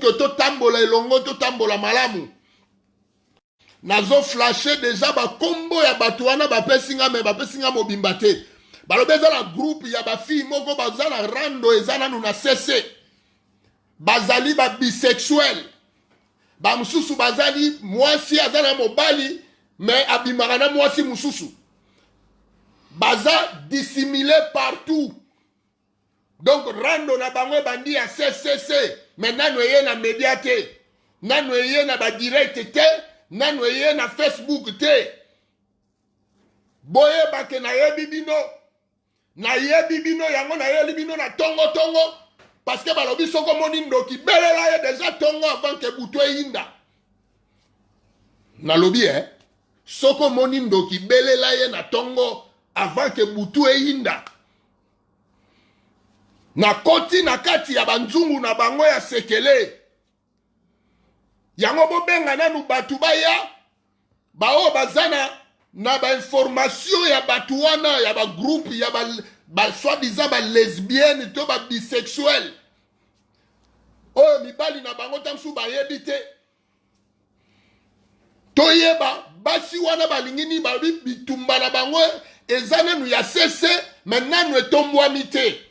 que to tambola elongo to tambola malamu. Nazo flasher déjà ba combo ya batuana ba pesinga me ba pesinga mobimba te. Balobeza la groupe ya ba fille moko bazala rando ezana nuna cesse. Bazali ba bisexuel. Ba mususu bazali mwasi azana mobali mais abimara mwasi mususu. Baza dissimulé partout. Donc rando na bango bandi ya CCC. Mais nano eye na médiate. Nano eye na ba direct te. Nano eye na Facebook te. Boye bake na yebi bino. Na yebi bino yango na yebi bino na tongo tongo. Parce que balobi soko moni ndoki belela ye déjà tongo avant que buto yinda. Na lobi soko moni ndoki belela ye na tongo avant que butu yinda. Na koti na kati ya banzungu na bango ya sekele. Yango bobenga nanu batu baya. Bao bazana na ba information ya batu wana ya ba groupe ya ba soi-disant ba lesbienne to ba bisexuel. Oh mibali na bango tamsu ba yebite. Toyeba basi wana balingini ba bitumba na bango ezana nu ya cesse maintenant nu etombwa mite.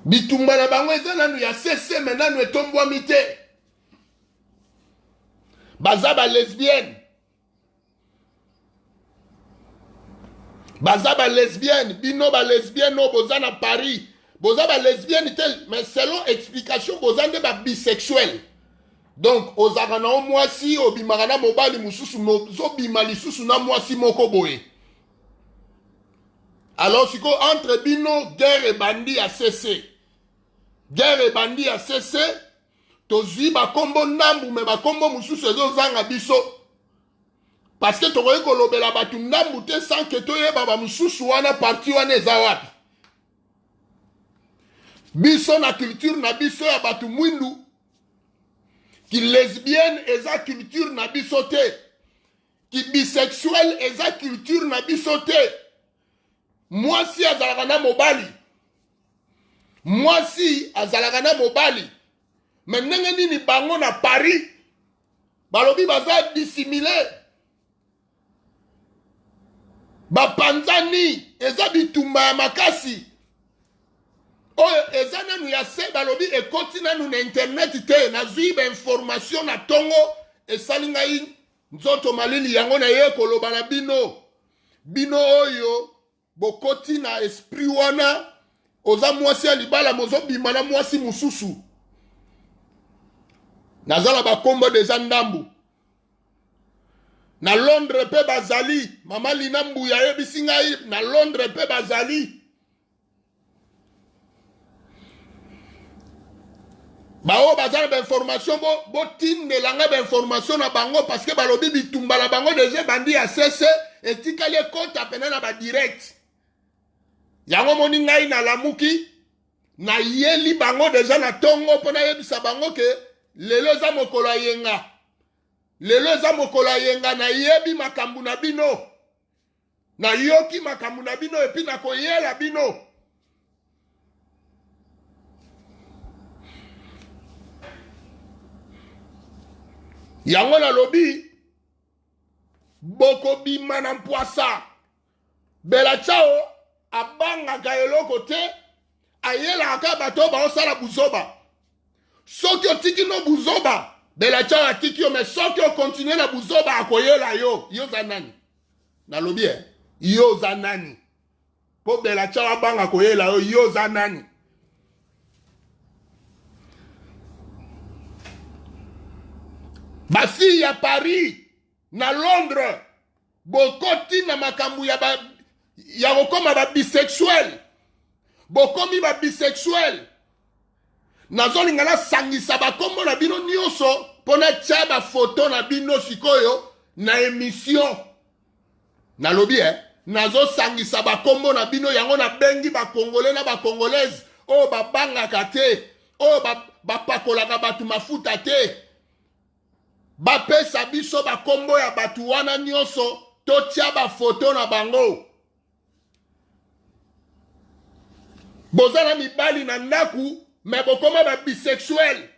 Bitumba na bango ezana nu ya cesse maintenant nu etombwa mite. Baza ba lesbienne. Baza ba lesbienne. Bino ba lesbienne no boza na Paris. Boza ba lesbienne tel. Mais selon explication boza nde ba bisexuel. Donc ozaka na mwasi obimaka na mobali mususu zobima lisusu na mwasi moko boye. Alors siko entre bino guerre et bandi a cessé. Guerre et bandi a cessé. Tozui bakombo ndambu me bakombo mususu ezozanga biso. Parce que tokoki kolobela batu ndambu te sans que toyeba ba mususu wana parti wana eza wapi. Biso na culture na biso ya batu mwindu. Ki lesbienne eza culture na biso te. Ki bisexuel eza culture na biso te. Mwasi azalaka na mobali. Mwasi azalaka na mobali. Mais ndenge nini bango na Paris balobi baza dissimulé. Bapanzani eza bitumba ya makasi. Oyo eza nanu ya se balobi ekoti nanu na internet te. Nazwi ba information na tongo esali ngai nzoto malili yango na ye koloba na bino. Bino oyo bokoti na esprit wana oza mwasi ya libala mozo bima na mwasi mususu. Nazala bakombo deja ndambu. Na Londres pe bazali. Mama Lina Mbuya yebisi ngai na Londres pe bazali. Bao bazala ba information bo tinde langa ba information na bango parce que balobi bitumba la bango deja bandi ya cesse etikali compte apena na ba direct. Yango moni ngai na lamuki na yeli bango deja na tongo pona yebisa bango ke lelo za mokolo yenga. Lelo za mokolo yenga na yebi makambu na bino. Na yoki makambu na bino epi na koyela bino. Yango na lobi boko bima na mpoasa. Bela chao abanga ka eloko te ayela aka bato ba osala buzoba. Soki otiki no buzoba bela chao atiki yo mais soki o continue na buzoba akoyela yo za nani na lobi yo za nani po bela chao abanga koyela yo za nani. Basi ya Paris na Londres bokoti na makambu ya kokoma ba bisexuel. Bokomi ba bisexuel. Nazolinga na sangisa bakombo na bino nyonso pona tia ba photo na bino sikoyo na émission. Na lobi nazo sangisa bakombo na bino yango na bengi ba congolais na ba congolaise o babanga kate o bapakola ka batu mafuta te. Bapesa biso bakombo ya batu wana nyonso totia ba photo na bango. Bozana mibali na ndaku mais bokoma ba bisexuel.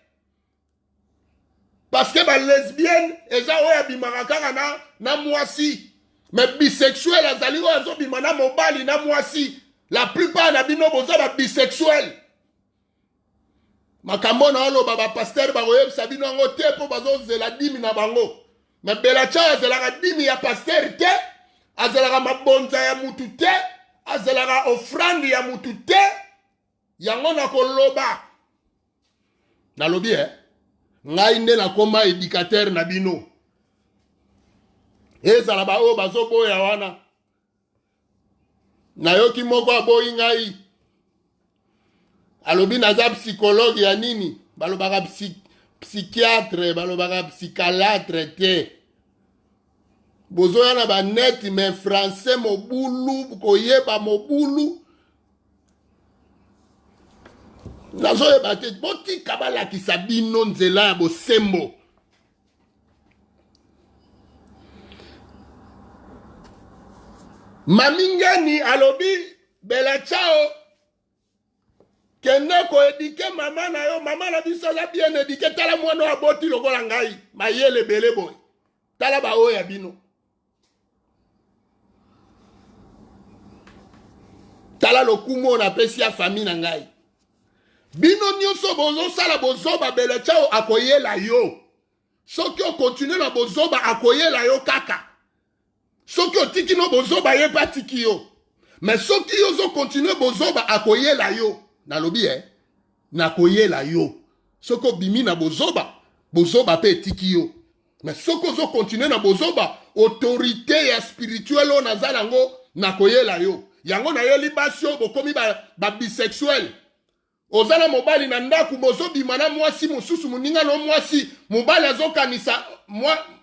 Parce que ba lesbienne eza oya bimaka kaka na mwasi. Mais bisexuel azali oya zo bimana mobali na mwasi. La plupart na bino boza ba bisexuel. Makambo na oloba ba pasteur ba oyebisa bino ngo te po bazo zela dimi na bango. Mais Belacha azelaka dimi ya pasteur te, azelaka mabonza ya mutu te, azelaka offrande ya mutu te. Yango na koloba. Nalobi ngai nde na koma éducateur na bino. Ezala ba o bazo boya wana. Nayoki moko aboyi ngai. Alobi naza psychologue ya nini? Balobaka psychiatre, balobaka psychiatre te. Bozoya na ba net mais français mobulu, koyeba mobulu. Nazoyeba te, boti kabala kisabino nzela ya bosembo. Mamingani alobi Belachao kende ko éduquer maman na yo, maman na biso la bien éduquer tala mwana wa boti lokola ngai, mayele bele boy. Tala ba oya bino. Tala lokumo na pesi ya famille na ngai. Bino nyonso bozo sala bozoba Belachao akoyela yo. Soki o continue na bozoba akoyela yo kaka. Soki o tiki no bozoba ye pa tiki yo. Mais soki yo zo continue bozoba akoyela yo. Nalobi na koyela yo. Soki bimi na bozoba, bozoba pe tiki yo. Mais soki zo continue na bozoba, autorité ya spirituelle o nazala ngo na koyela yo. Yango na yo libasio bokomi ba bisexuel. Ozala mobali na ndaku bozo bimana mwasi mususu muninga no mwasi mobali azokanisa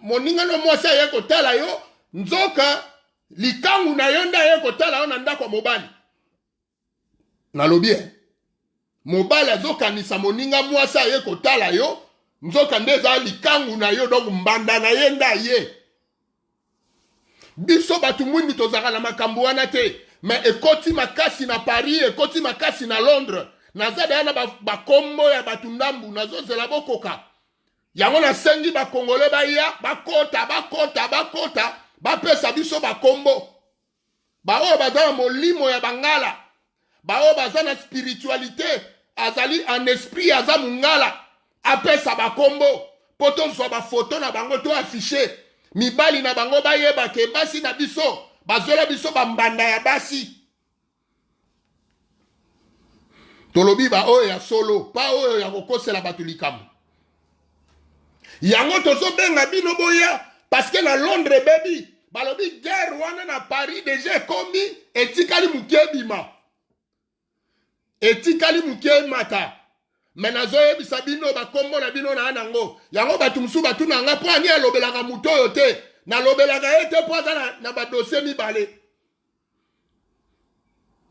moninga no mwasi aye kotala yo nzoka likangu na yo nda aye kotala yo na ndako mobali. Nalobi mobali azokanisa moninga mwasi aye kotala yo nzoka ndeza likangu na yo donc mbanda na ye nda ye. Biso batu mwindu tozaka na makambo wana te, mais ekoti makasi na Paris, ekoti makasi na Londres. Nazada yana bakombo ya batundambu nazozela bokoka. Yango na sengi bakongole baya bakota bapesa biso bakombo. Bao bazana molimo ya bangala. Bao bazana spiritualité azali en esprit aza mungala. Apesa bakombo poto zwa ba photo na bango to affiché. Mibali na bango bayeba ke basi na biso bazola biso bambanda ya basi. Tolobi ba oyo ya solo, pa oyo ya kokosela batu likambo. Yango tozo benga bino boya, parce que na Londres baby, balobi guerre wana na Paris déjà komi etikali mukebima. Etikali mukemata. Menazo yebisa bino bakombo na bino na anango. Yango batu musu batu na nga po ani alobelaka muto yo te. Na lobelaka ete po aza na ba dossier mibale.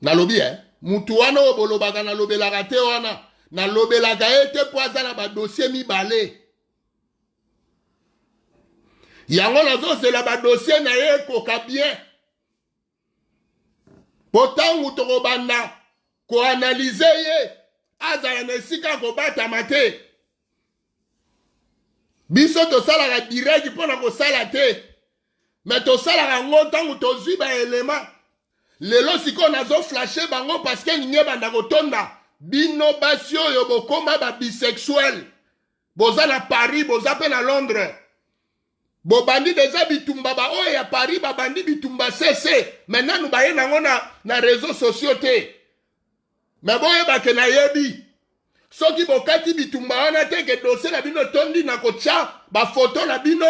Na lobi mutu wana obolobaka na lobelaka te wana. Na lobelaka ete po aza na ba dossier mibale. Yango nazo zela ba dossier na ye koka bien. Potangu tokobanda ko analyser ye. Azala na esika kobata mate. Biso to sala la direct pona ko sala te. Mais to sala la ngontangu to ziba elema. Lelo siko nazo flasher bango parce que nye banda kotonda. Bino basio yo bokoma ba bisexuel. Boza na Paris, boza pe na Londres. Bo bandi déjà bitumba ba o ya Paris ba bandi bitumba CC. Maintenant nous ba ye nango na réseaux sociaux te. Mais boye bake na yebi. Soki bokati bitumba wana te ke dossier na bino tondi na kocha ba photo na bino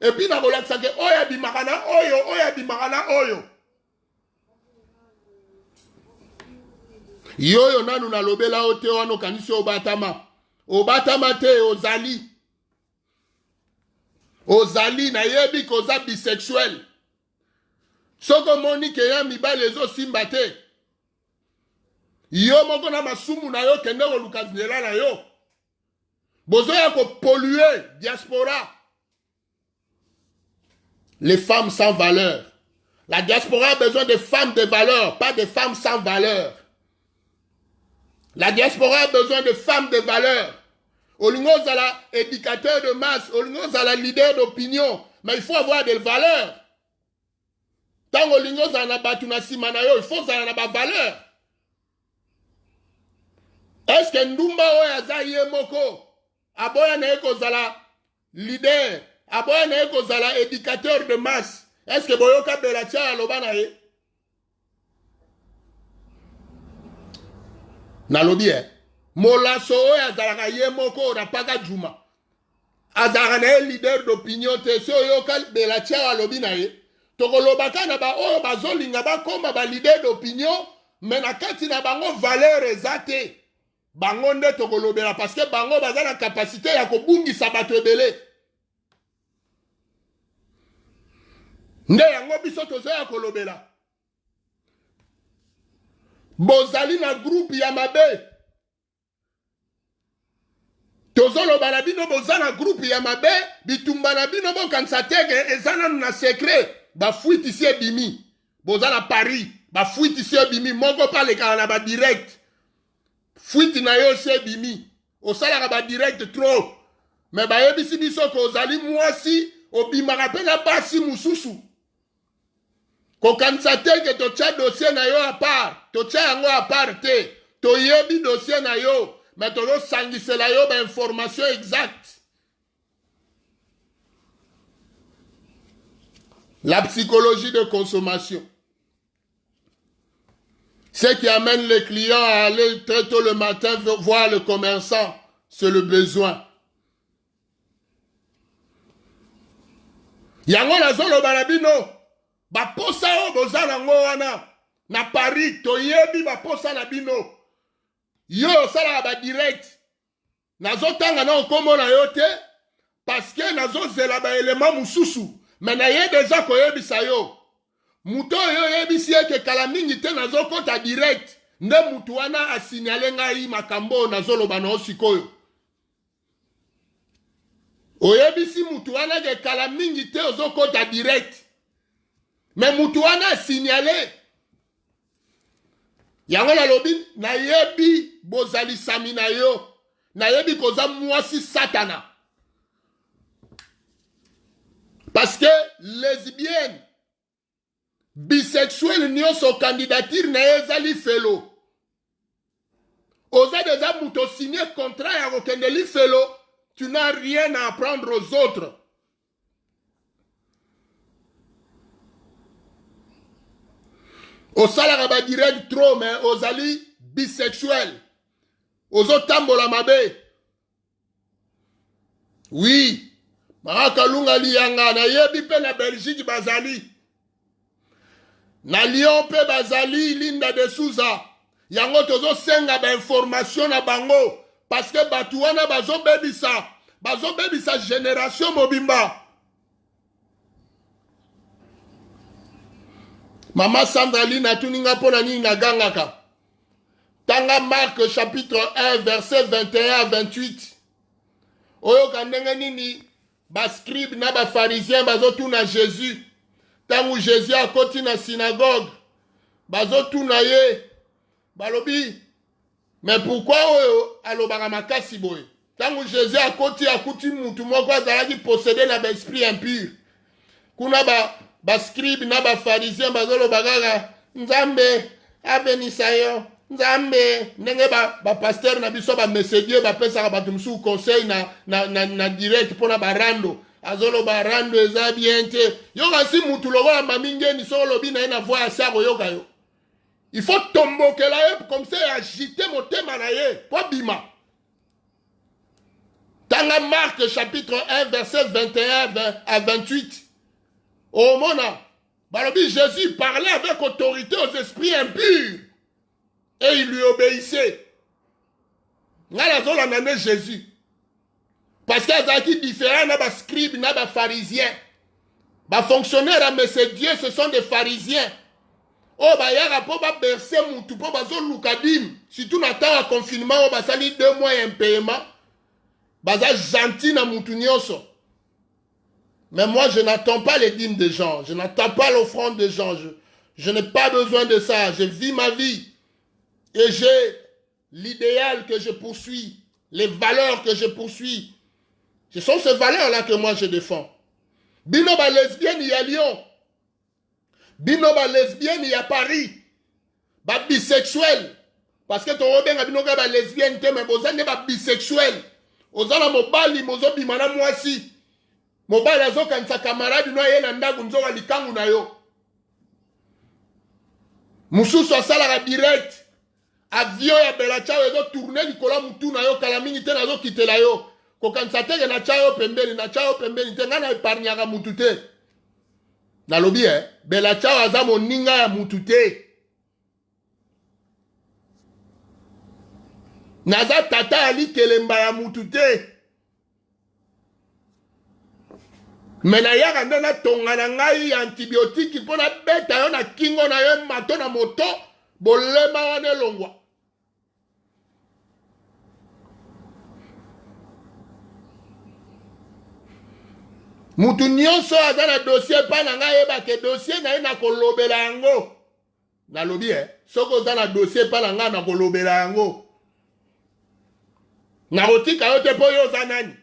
et puis na kolakisa ke oya bimakana oyo oya bimakana oyo. Yoyo nanu na lobela ote wano kanisi obatama. Obatama te ozali. Ozali na yebi koza bisexuel. Soko moni ke ya mibale zo simba te. Yo moko na masumu na yo kende ko lukazela na yo. Bozo ya ko polluer diaspora. Les femmes sans valeur. La diaspora a besoin de femmes de valeur, pas de femmes sans valeur. La diaspora a besoin de femmes de valeur. Olingo zala éducateur de masse, olingo zala leader d'opinion, mais il faut avoir des valeurs. Tant olingo zala batu na simanayo, il faut zala na valeur. Est-ce que Ndumba oyaza yemoko aboya na eko zala leader, aboya na eko zala éducateur de masse? Est-ce que boyoka belacha aloba na ye? Nalobi Molaso azalaka yemoko na paka juma. Azalaka na leader d'opinion te so yoka belacha alobi na ye. Tokolobaka na ba oyo bazolinga ba koma ba leader d'opinion, mais na kati na bango valeur ezate. Bango nde tokolobela parce que bango baza na capacité ya kobungisa bato ebele. Nde yango biso tozo ya kolobela. Bozali na groupe ya mabe. Tozoloba na bino boza na groupe ya mabe, bitumba na bino bokanisa teke ezana na secret. Ba fuite ici ebimi. Boza na Paris, ba fuite ici ebimi, moko pa lekala na ba direct. Fuite na yo se bimi. Osala ba direct trop. Mais ba yebisi biso ko ozali mwasi obimaka pe na basi mususu. Kokanisa teke tocha dossier na yo a part, tocha yango a part te. To yebi dossier na yo, mais tozo sangisela yo ba information exacte. La psychologie de consommation. Ce qui amène les clients à aller très tôt le matin voir le commerçant, c'est le besoin. Yango na zolo balabino, ba posa o boza nango wana, na Paris, to yebi ba posa na bino. Yo sala ba direct. Nazo tanga na okomo na yo te, parce que nazo zela ba élément mususu, mais na ye déjà ko yebisa yo. Muto yo yebisi eke kala mingi te nazo kota direct. Nde mutu wana asignale ngai makambo nazo loba na osikoyo. Oyebisi mutu wana ke kala mingi te ozo kota direct. Mais mutu wana asignale. Yango la lobi na yebi bozali sami na yo. Na yebi koza mwasi satana. Parce que lesbienne bisexuel nyonso candidature na ezali felo. Oza déjà muto signé contrat ya kokende li felo, tu n'as rien à apprendre aux autres. Osala ba direct trop mais ozali bisexuel. Ozo tambola mabe. Oui. Maraka lunga liyanga na yebi pe na Belgique bazali. Na Lyon pe bazali Linda de Souza. Yango tozo senga ba information na bango. Parce que batu wana bazo bebisa. Bazo bebisa génération mobimba. Mama Sandraline a tuninga pona nini na gangaka. Tanga Marc chapitre 1 verset 21 à 28. Oyo kandenge nini ba scribe na ba pharisien bazo tuna Jésus. Tangu Jésus a koti na synagogue, bazo tuna ye, balobi, mais pourquoi oyo alobaka makasi boye? Tangu Jésus a koti akuti mutu moko azalaki possédé na ba esprit impur. Kuna ba scribe na ba pharisien bazo lobaka Nzambe abenisa yo, Nzambe ndenge ba pasteur na biso ba message ba pesa ba tumsu conseil na direct pona barando. Azolo barando eza bien te. Yoka si mutu loba mamingeni so lobi na ina voix sako yoka yo. Il faut tomboke la ye comme ça agiter motema na ye po bima. Tanga Marc chapitre 1 verset 21 à 28. Au mona balobi Jésus parlait avec autorité aux esprits impurs et il lui obéissait. Ngala zola nane Jésus. Parce qu'il y a des différents, na ba scribes, na ba pharisiens. Ba fonctionnaires, mais c'est Dieu, ce sont des pharisiens. Oh, bah, y'a po ba bercer moutou, po ba zo lukadim. Si tout n'attend un confinement, oh, bah, ça dit 2 mois un paiement. Bah, ça gentil na moutou nyonso. Mais moi, je n'attends pas les dîmes des gens. Je n'attends pas l'offrande des gens. Je n'ai pas besoin de ça. Je vis ma vie. Et j'ai l'idéal que je poursuis, les valeurs que je poursuis. Ce sont ces valeurs-là que moi je défends. Bino ba lesbienne, il y a Lyon. Bino ba lesbienne, il y a Paris. Ba bisexuel. Parce que ton robin a bino ba lesbienne, mais bozane ba bisexuel. Ozana mobali, mozo bimana mwasi. Mobali azo kanisa camarade no ye na ndagu nzoka likangu na yo. Mususu asala direct. Avion ya Bella Ciao ezo tourner likola mutu na yo kala mingi te nazo kitela yo. Kokanisa teke na Ciao pembeni na Ciao pembeni te ngana epargnaka mutu te. Nalobi Bella Ciao aza moninga ya mutu te. Naza tata ali kelemba ya mutu te. Mena yaka ndena tonga na ngai antibiotique pona beta yo na kingo na yo mato na moto bolema wane longwa. Mutu nyonso aza na dossier pa na ngai yeba ke dossier na ye na kolobela yango. Nalobi soko oza na dossier pa na ngai na kolobela yango. Na kotika yo te po yo oza nani.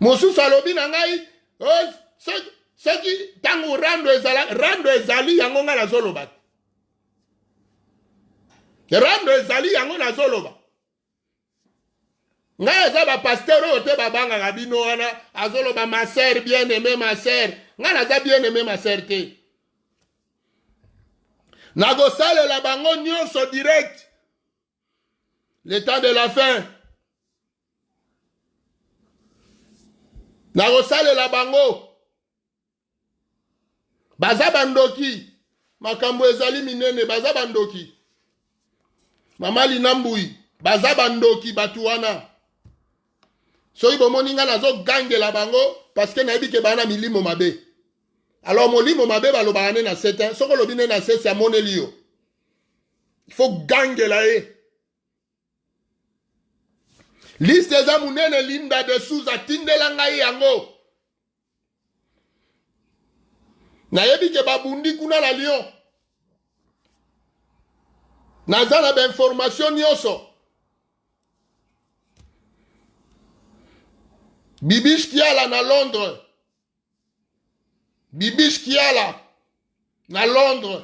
Mosusu alobi na ngai soki tangu rando ezali yango nga nazoloba. Rando ezali yango nazoloba. Nga eza ba pasteur oyo te babanga bino wana azoloba ma sœur bien-aimée ma sœur. Nga naza bien-aimée ma sœur te. Nagosalela bango nyonso direct. Le temps de la fin. Nagosalela bango. Baza bandoki. Makambo ezali minene baza bandoki. Mama Linambui. Baza bandoki batuwana. Soki bomoninga nazo gangela bango parce que nayebi ke bana milimo mabe. Alors molimo mabe balobaka ne na sete. Soko lobi ne na sete ya moneli yo. Il faut gangela ye. Liste eza munene linda de sous atindela ngai yango. Nayebi ke babundi kuna la Lyon. Naza na ba information nyonso. Bibish Kiala na Londres. Bibish Kiala na Londres.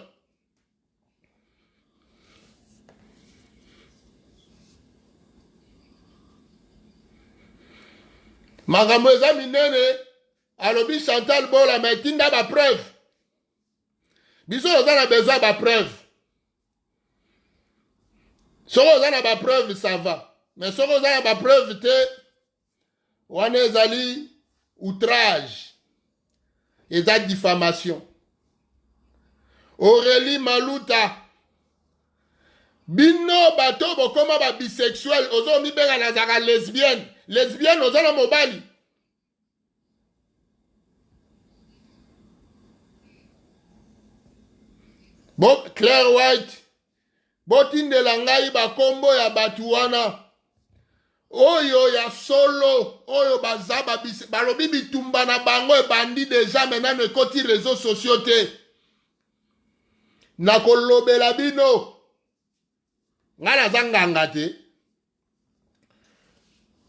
Makambo eza minene alobi Chantal Bola mais tinda ba preuve. Biso oza na besoin ba preuve. Soko oza na ba preuve ça va. Mais soko oza na ba preuve te wana ezali outrage. Eza diffamation. Aurélie Maluta. Bino bato bokoma ba bisexuel ozo mi benga na zaka lesbienne. Lesbienne oza na mobali. Bon, Claire White. Botindela ngai bakombo ya batu wana. Oyo ya solo. Oyo bazaba balobi bitumba na bango e bandi deja maintenant ekoti réseaux sociaux te. Na kolobela bino. Ngana zanganga te.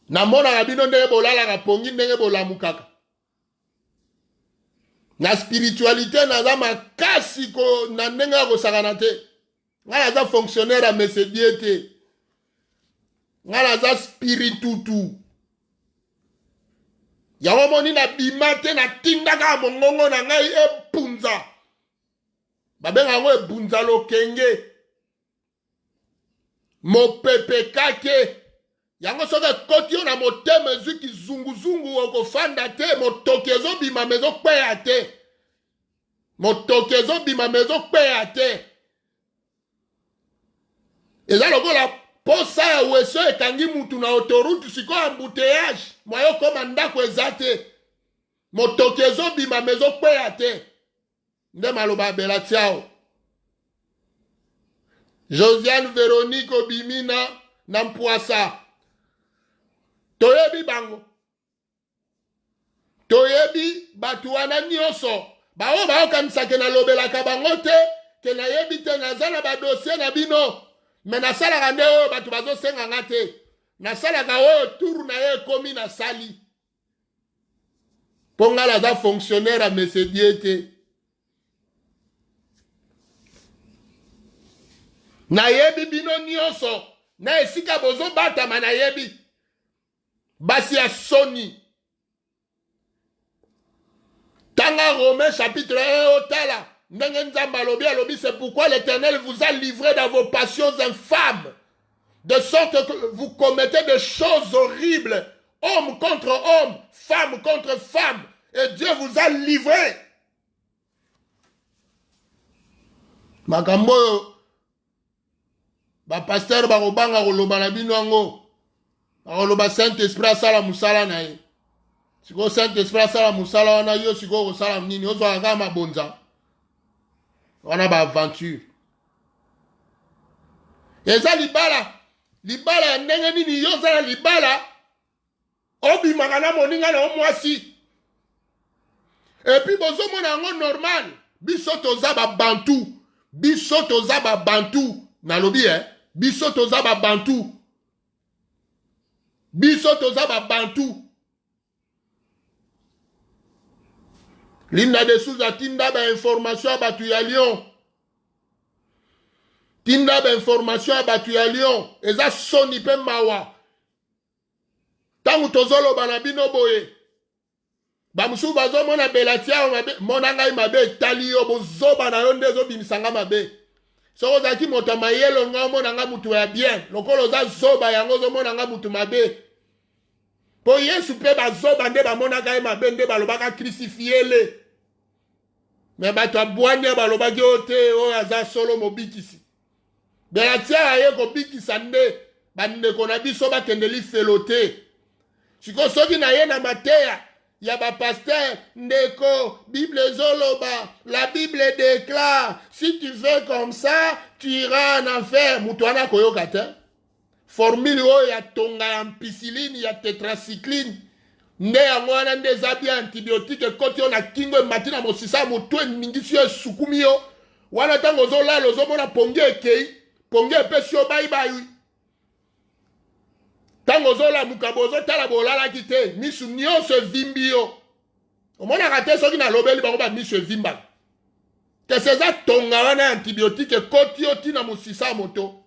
Na mona bino ndenge bolalaka pongi ndenge bolamukaka. Na spiritualité naza makasi ko na ndenge akosakana te. Nga naza fonctionnaire a mesedie te. Nga naza spiritutu. Yango moni na bima te na tindaka mongongo na ngai epunza. Babenga yango ebunza lokenge. Mopepe kake. Yango soka koti yo na motema ezwiki zunguzungu okofanda te motoki ezobima mezo kweya te. Motoki ezobima mezo kweya te. Eza lokola posa ya weso ekangi mutu na autoroute siko embouteillage mwayo koma ndako eza te. Motoki ezobima mezo kweya te. Nde maloba Bella Ciao. Josiane Véronique Obimina na Mpwasa. Toyebi bango. Toyebi batu wana nyonso. Bao kanisake na lobelaka bango te. ke nayebi te naza na badossier na bino me nasalaka nde oyo bato bazosenganga te nasalaka oyo tour na ye ekomi nasali mpo ngai naza fonctionnaire ya mesedie te nayebi bino nyonso na esika bozobatama nayebi basi ya soni tanga Romains chapitre 1 otala ndenge nzambe alobi c'est pourquoi l'Éternel vous a livré dans vos passions infâmes de sorte que vous commettez des choses horribles homme contre homme femme contre femme et Dieu vous a livré makambo oyo bapasteur bakobanga koloba na bino yango bakoloba Saint-Esprit asala musala na ye sikoyo Saint-Esprit asala musala wana yo sikoyo kosala nini ozwaka kaka mabonza wana baaventure eza libala ya ndenge nini yo ozala libala obimaka na moninga na yo mwasi epuis bozomona yango normal biso toza babantu nalobi biso toza babantu linda de Souza tinda ba information ya batu ya Lyon eza soni pe mawa tangu tozoloba na bino boye bamusu bazomona belatia mabe mona ngai mabe etali yo bozoba na yo nde ezobimisanga mabe soko ozalaki moto ya mayelo nga omona nga mutu ya bien lokolo oza zoba yango ozomona nga mutu mabe po Yesu mpe bazoba nde bamonaka ye mabe nde balobaka crucifie le me bato abwani balobaki oyo te oyo aza solo mobikisi belatia aye kobikisa nde bandeko na biso bakendeli felo te siko soki na ye na mateya ya bapaster ndeko Bible ezoloba la Bible déclare si tu fais comme ça tu iras en enfer mutu wana koyoka te formule oyo ya tonga ya ampicilline ya tetracycline nde yango wana nde eza bia antibiotique ekoti yo na kingo emati na mosisa motu eningisi yo esukumi yo wana ntango ozolala ozomona pongi ekei pongi epesi yo bayibayi ntango ozolamuka bozotala bolalaki te misu nyonso evimbi yo omonaka te soki nalobeli bango bamisu evimbaka kese eza tonga wana ya antibiotique ekoti yo ntina mosisa moto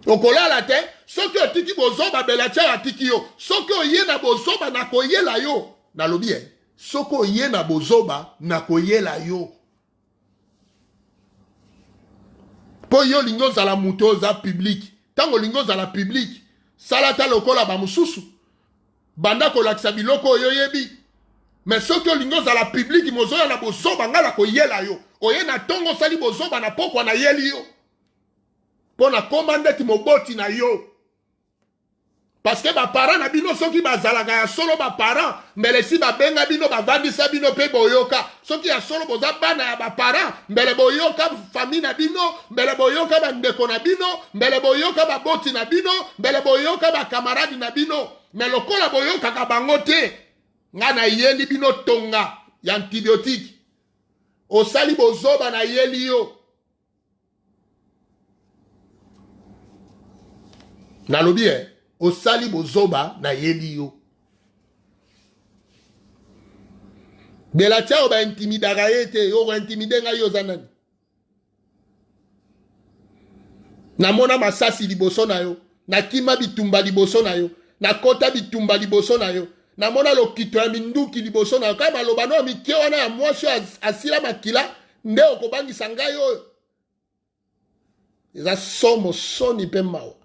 okolala te soki otiki bozoba belatia atiki yo soki oye na bozoba nakoyela yo nalobi soki oye na bozoba nakoyela yo po yo lingi ozala moto oza public ntango lingi ozala public sala ta lokola bamosusu banda kolakisa biloko oyo oyebi me soki olingi ozala public mozoya na bozoba ngai nakoyela yo oye na ntongo osali bozoba na pokwa na yeli yo mpo na komba ndeti moboti na yo parceke baparent na bino soki bazalaka ya solo baparent mbele si babenga bino bavandisa bino mpe boyoka soki ya solo boza bana ya baparent mbele boyoka famille na bino mbele boyoka bandeko na bino mbele boyoka baboti na bino mbele boyoka bakamaradi na bino me lokola boyokaka bango te nga na yeli bino tonga ya antibiotique osali bozoba na yeli yo nalobi osali bozoba na yeli yo belatia oba intimidaka ye te oko intimide ngai oza nani namona masasi liboso na yo nakima bitumba liboso na yo nakota bitumba liboso na yo namona lokito ya minduki liboso na yo kaka maloba no mike wana ya mwasi asila makila nde okobangisa ngai oyo eza somo soni mpe mawa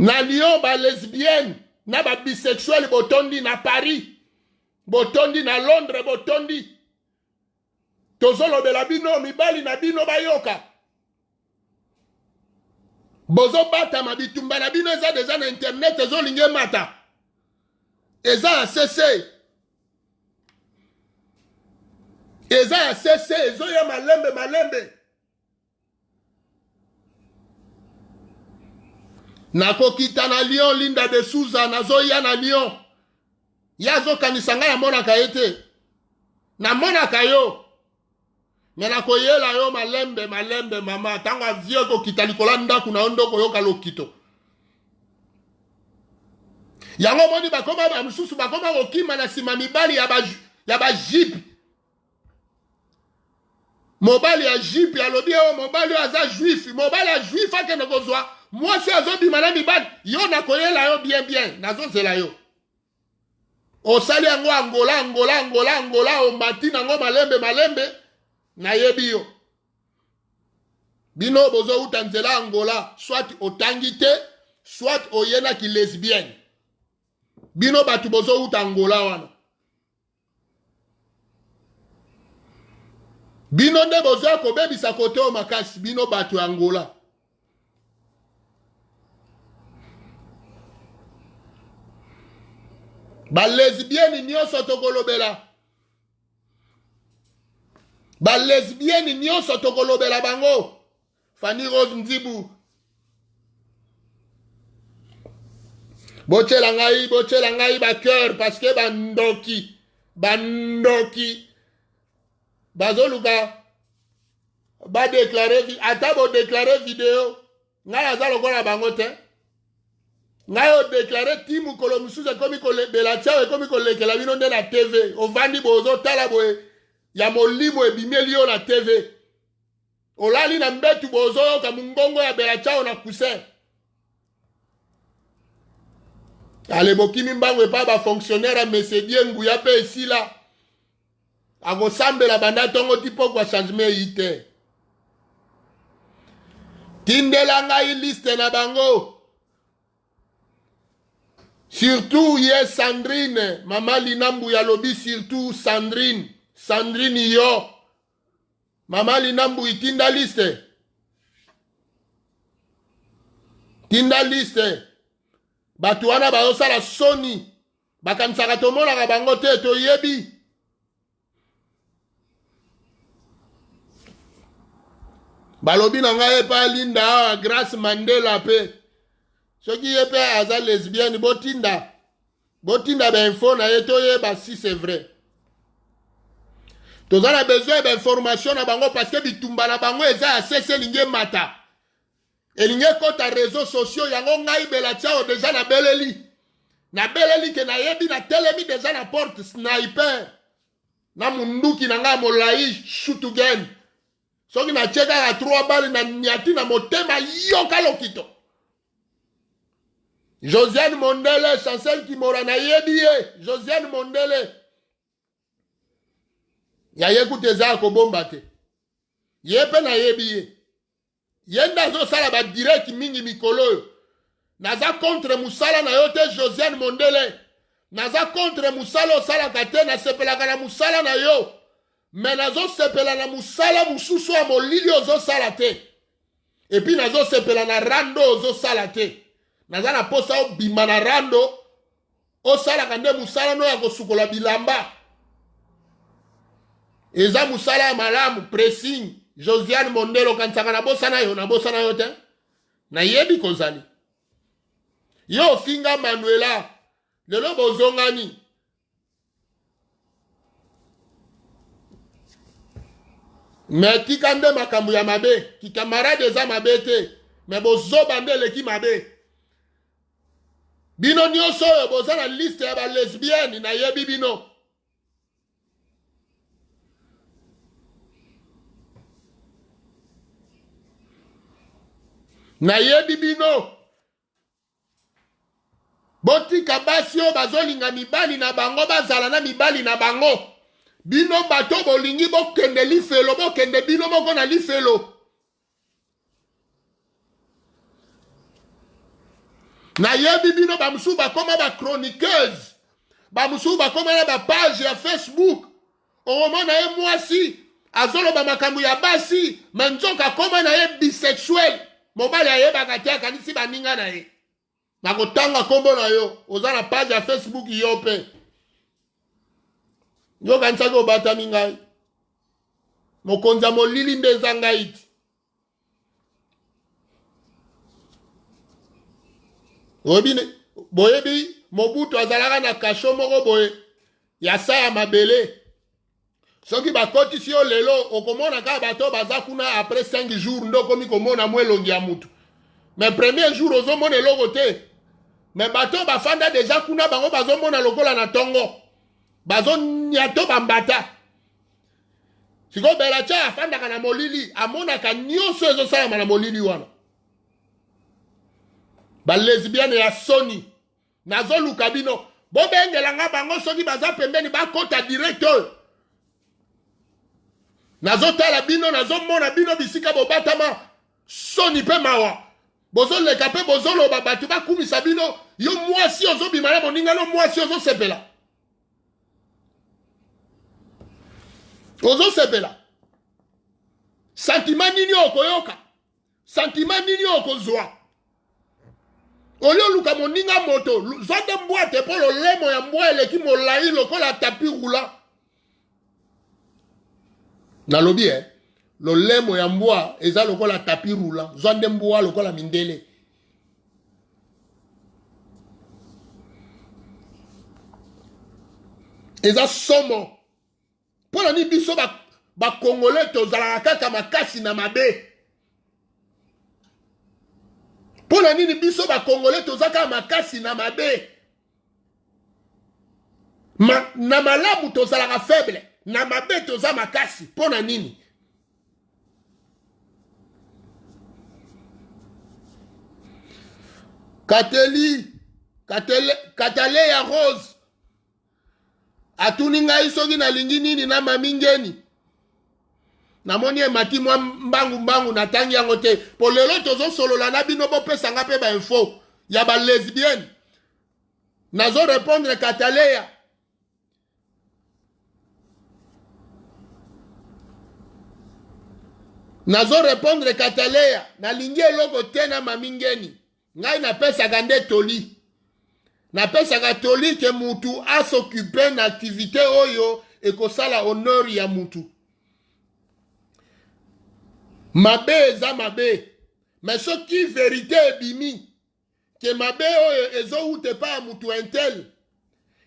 na Lyon ba lesbienne na ba bisexuel botondi na Paris botondi na Londres botondi tozolobela bino mibali na bino bayoka bozobata mabitumba na bino eza deja na internet ezolinge mata eza ya cc ezoya malembe nakokita na Lyon linda de Souza nazoya na Lyon yazokanisa ngai amonaka ye te namonaka yo me nakoyela yo malembe malembe mama tango avie kokita likolo ndako na yo nde okoyoka lokito yango moni bakoma bamosusu bakoma kokima na nsima mibali ya bajipe mobali ya jipe alobi oyo mobali oyo aza juif mobali ya juif akende kozwa mwasi azobima na mibali yo nakoyela yo bien bien nazozela yo osali yango angola omati nango malembe malembe nayebi yo bino bozouta nzela angola soit otangi te soit oyenaki lesbienne bino batu bozouta angola wana bino nde bozoya kobebisa kote o makasi bino batu ya angola balesbienne nyonso tokolobela balesbienne nyonso tokolobela bango Fanny Rose Nzibu bochela ngai ba cœur parce que bandoki bazoluka ba déclarer ata bo déclarer vidéo ngai aza lokola bango te ngai o déclarer timu kolo mususu komi kolebela tia komi kolekela bino nde na TV ovandi bozo tala boye ya molimo ebimeli yo na TV olali na mbetu bozo yoka mungongo ya bela chao na kusin ale bokimi mbango epa ba fonctionnaire mesedie nguya pe esila akosambela banda tongo tipo kwa changement yite tindela ngai liste na bango surtout yes Sandrine mama linambu ya lobi surtout Sandrine yo mama linambu itinda liste batu wana bayosala soni bakanisaka tomonaka bango te toyebi balobi na ngai epa linda awa Grace Mandela pe soki ye pe aza lesbienne botinda bainfo na ye toyeba si c'est vrai toza na besoin d'information na bango parce que bitumba na bango eza asese elingi mata elingi kota réseaux sociaux yango ngai bela tiao deja na beleli ke nayebi na telemi deja na porte sniper na munduki na ngai molai shoot again soki na cheka 3 balles na nyati na motema yoka lokito Josiane Mondele Chancel Kimora na yebi ye Josiane Mondele ya yekute za kobomba te yepe na yebi ye yenda zo sala ba direct mingi mikolo naza contre musala na yote Josiane Mondele naza contre musala sala kate na sepelaka na musala na yo mais nazo sepela na musala mususu ya molili ozo sala te et puis nazo sepela na rando ozo sala te naza na posa obima na rando osalaka nde musala no ya kosukola bilamba eza musala ya malamu pressing Josiane Mondelo kansaka na bosa na yo te na yebi kozali yo finga Manuela lelo bozongani me tika nde makambo ya mabe kikamarade eza mabe te me bozoba nde eleki mabe bino nyonso oyo boza na liste ya balesbienne na yebi bino nayebi bino botika basi oyo bazolinga mibali na bango bazala na mibali na bango bino bato bolingi bokende lifelo bokende bino moko na lifelo nayebi bino bamusu bakoma ba chroniqueuse bamusu bakoma na ba page ya Facebook omona ye mwasi azoloba makambo ya basi manzoka koma na ye bisexuel mobali ayebaka te akanisi baninga na ye nakotanga kombo na yo oza na page ya Facebook yo pe yo kanisaki obatami ngai mokonzi ya molili nde eza ngai ti boyebi Mobutu azalaka na kasho moko boye ya sa ya mabele soki bakotisi yo lelo okomona kaka bato baza kuna après 5 jours nde okomi komona mwa elongi ya mutu mais premier jour ozomona eloko te mais bato bafanda deja kuna bango bazomona lokola na tongo bazonyato bambata siko Belacha afandaka na molili amonaka nyonso ezosalama na molili wana balesbiane ya soni nazoluka bino bobengelanga bango soki baza pembeni bakota directeur nazotala bino nazomona bino bisika bobatama soni pe mawa bozoleka pe bozoloba bato bakumisa bino yo mwasi ozobima na moninga no mwasi ozosepela sentiment nini okoyoka sentiment nini okozwa olio luka moninga moto zonde mbwate po lolemo ya mbwa eleki molai lokola tapi rula nalobi lolemo ya mbwa eza lokola tapi rula zonde mbwa lokola mindele eza somo pona ni biso bakongole tozalaka kaka makasi na mabe pona nini biso bakongole tozaka makasi na mabe na malamu tozalaka faible na mabe toza makasi pona nini Katale ya Rose atuni ngai soki nalingi nini na mamingeni namoni emati mwa mbangu natangi yango te po lelo tozosolola na bino bopesanga mpe bainfo ya balesbienne nazo répondre Kataleya nalingi eloko te na mamingeni ngai napesaka nde toli napesaka toli ke mutu asoccupe na activité oyo ekosala honneur ya mutu mabe eza mabe mais soki vérité ebimi ke mabe oyo ezowute pa ya mutu intel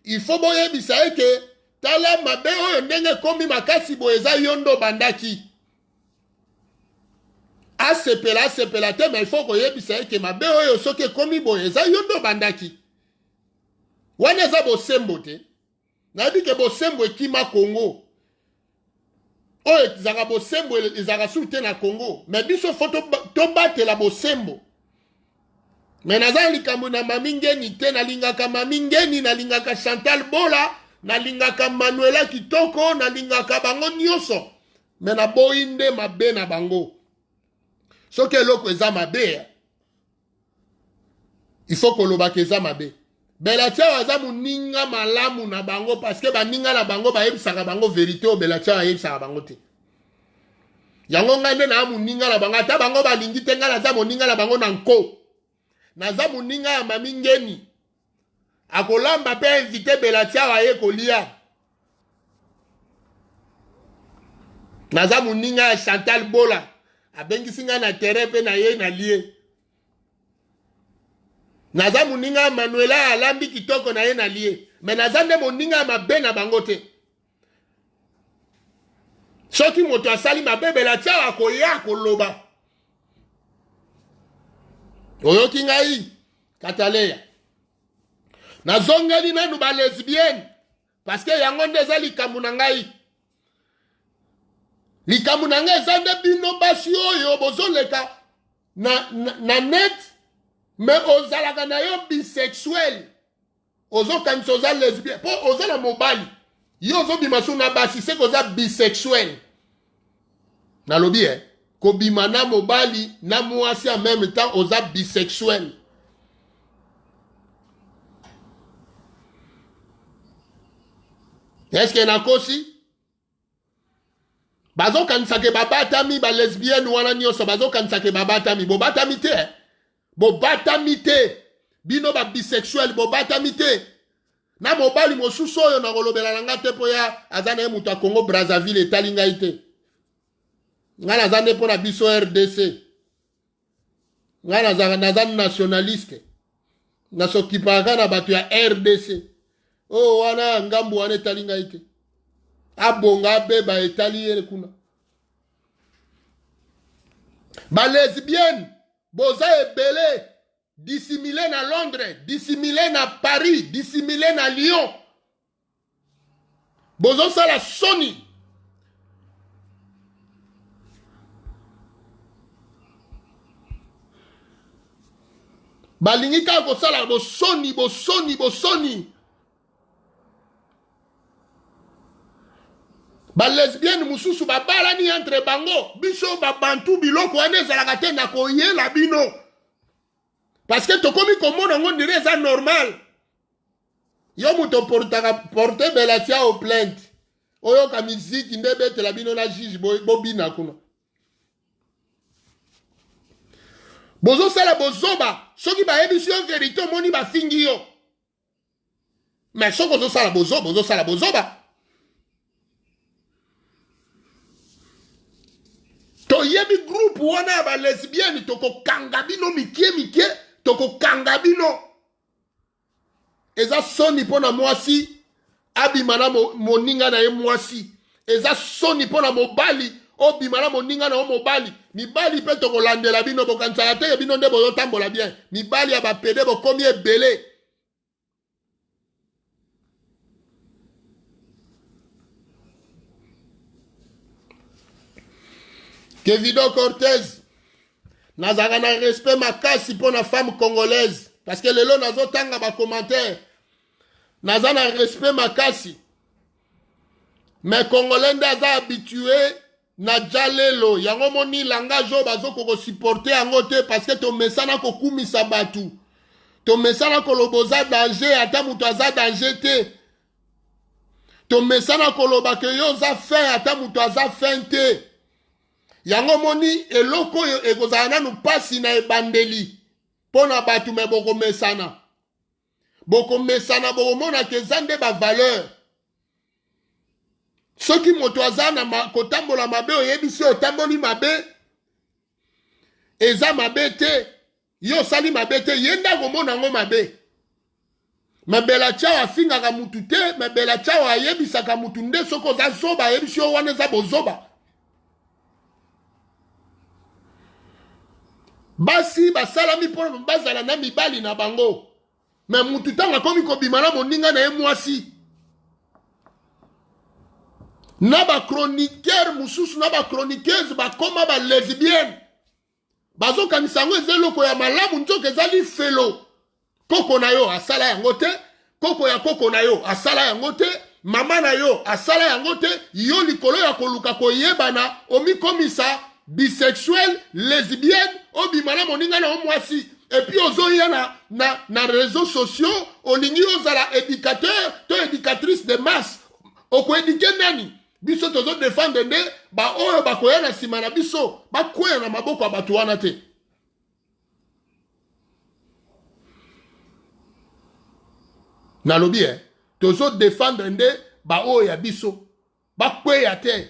il faut boyebisa eke tala mabe oyo ndenge ekomi makasi boye eza yo ndo bandaki asepela te mais il faut koyebisa eke mabe oyo soki ekomi boye eza yo ndo bandaki wana eza bosembo te nayebi ke bosembo ekima Congo oyo ezaka bosembo ezaka suru te na Congo mais biso fo tobatela bosembo mais naza likambo na mamingeni te nalingaka mamingeni nalingaka Chantal Bola nalingaka Manuela Kitoko nalingaka bango nyonso mais naboyi nde mabe na bango soki eloko eza mabe il faut kolobaka eza mabe Belacha waza muninga malamu na bango parce que baninga na bango bayebisaka bango vérité o Belacha ayebisaka bango te yango ngai nde na muninga na bango ata bango balingi te ngai naza moninga na bango na nko naza muninga ya mamingeni akolamba mpe invité Belacha waye kolia naza muninga ya Chantal Bola abengisi ngai na terrain mpe na ye na lie naza muninga Manuela alambi kitoko na ye na lie mais naza nde moninga mabe na bango te soki moto asali mabe Belacha akoya koloba oyoki ngai Kataleya nazongeli nanu ba lesbienne parce que yango nde eza likambo na ngai eza nde bino basi oyo bozoleka na net mais ozalaka na yo bisexuel ozokanisa oza lesbienne po oza na mobali yo ozobima so na basi se koza bisexuel nalobi kobima na mobali na mwasi en même temps oza bisexuel est-ce que nakosi bazokanisa ke babatami ba lesbienne wana nyonso bazokanisa ke babatami bobatami te bobatami te bino ba bisexuel bobatami te na mobali mosusu oyo na kolobela nanga te po ya azana ye mutu a Congo Brazzaville etali ngai te nga naza nde mpo na biso RDC nga naza nationaliste nasokipaka na bato ya RDC oyo wana ngambu wana etali ngai te abonga beba etali kuna ba lesbienne boza ebele dissimulé na Londres, dissimulé na Paris, dissimulé na Lyon. Bozo sala soni. Balingi ka ko sala bosoni. Ba lesbienne mususu ba balani entre bango, biso ba bantu biloko ane ezalaka te na koyela bino. Parce que tokomi komona ngo ndire eza normal. Yo muto porte belatia au plainte. Oyo ka miziki nde betela bino na juge bobina kuna. Bozo sala bozoba, soki ba ebisi yo vérité moni ba fingi yo. Mais soko bozo sala bozoba. To yebi groupe wana ba lesbienne toko kanga bino mikie toko kanga bino. Eza soni pona mwasi abimana moninga na ye mwasi. Eza soni pona mobali obimana moninga na mobali. Mibali pe toko landela bino bokansaka te bino nde boyo tambola bien. Mibali ya ba pede bokomi ebele. Kevido Cortez nazaka na respect makasi pour la femme congolaise parce que lelo nazo tanga ba commentaire naza na respect makasi mais congolais ndaza habitué na jalelo yango moni langage o bazoko ko supporter yango te parce que to mesana ko kumisa batu to mesana ko loboza danger ata mutu aza danger te to mesana ko lobake yo za fin ata mutu aza fin te. Yango moni eloko ekozala nanu pasi na ebandeli pona batu me boko mesana bokomona ke zande ba valeur soki moto aza na kotambola mabe oyebisi otamboli mabe eza mabe te yo sali mabe te yenda komona ngo mabe mabela chao afingaka mutu te mabela chao ayebisaka mutu nde soko za zoba ayebisi yo wana eza bozoba. Basi basalami pour bazala na mibali na bango mais mutu tanga komi ko bimana moninga na ye mwasi na ba chroniqueur mususu na ba chroniqueuse ba koma ba lesbienne bazo kanisango ezeloko ya malamu nzoke ezali felo koko na yo asala yango te koko ya koko na yo asala yango te mama na yo asala yango te yo likolo ya koluka koyebana omikomisa bisexuel, lesbienne, obimana moninga na omwasi. Et puis ozoya na réseaux sociaux, olingi ozala éducateur, to éducatrice de masse. Oko éduquer nani? Biso tozo défendre nde ba oyo bakoya na sima na biso, bakoya na maboko abatu wana te. Nalobi tozo défendre nde ba oyo ya biso, bakoya te.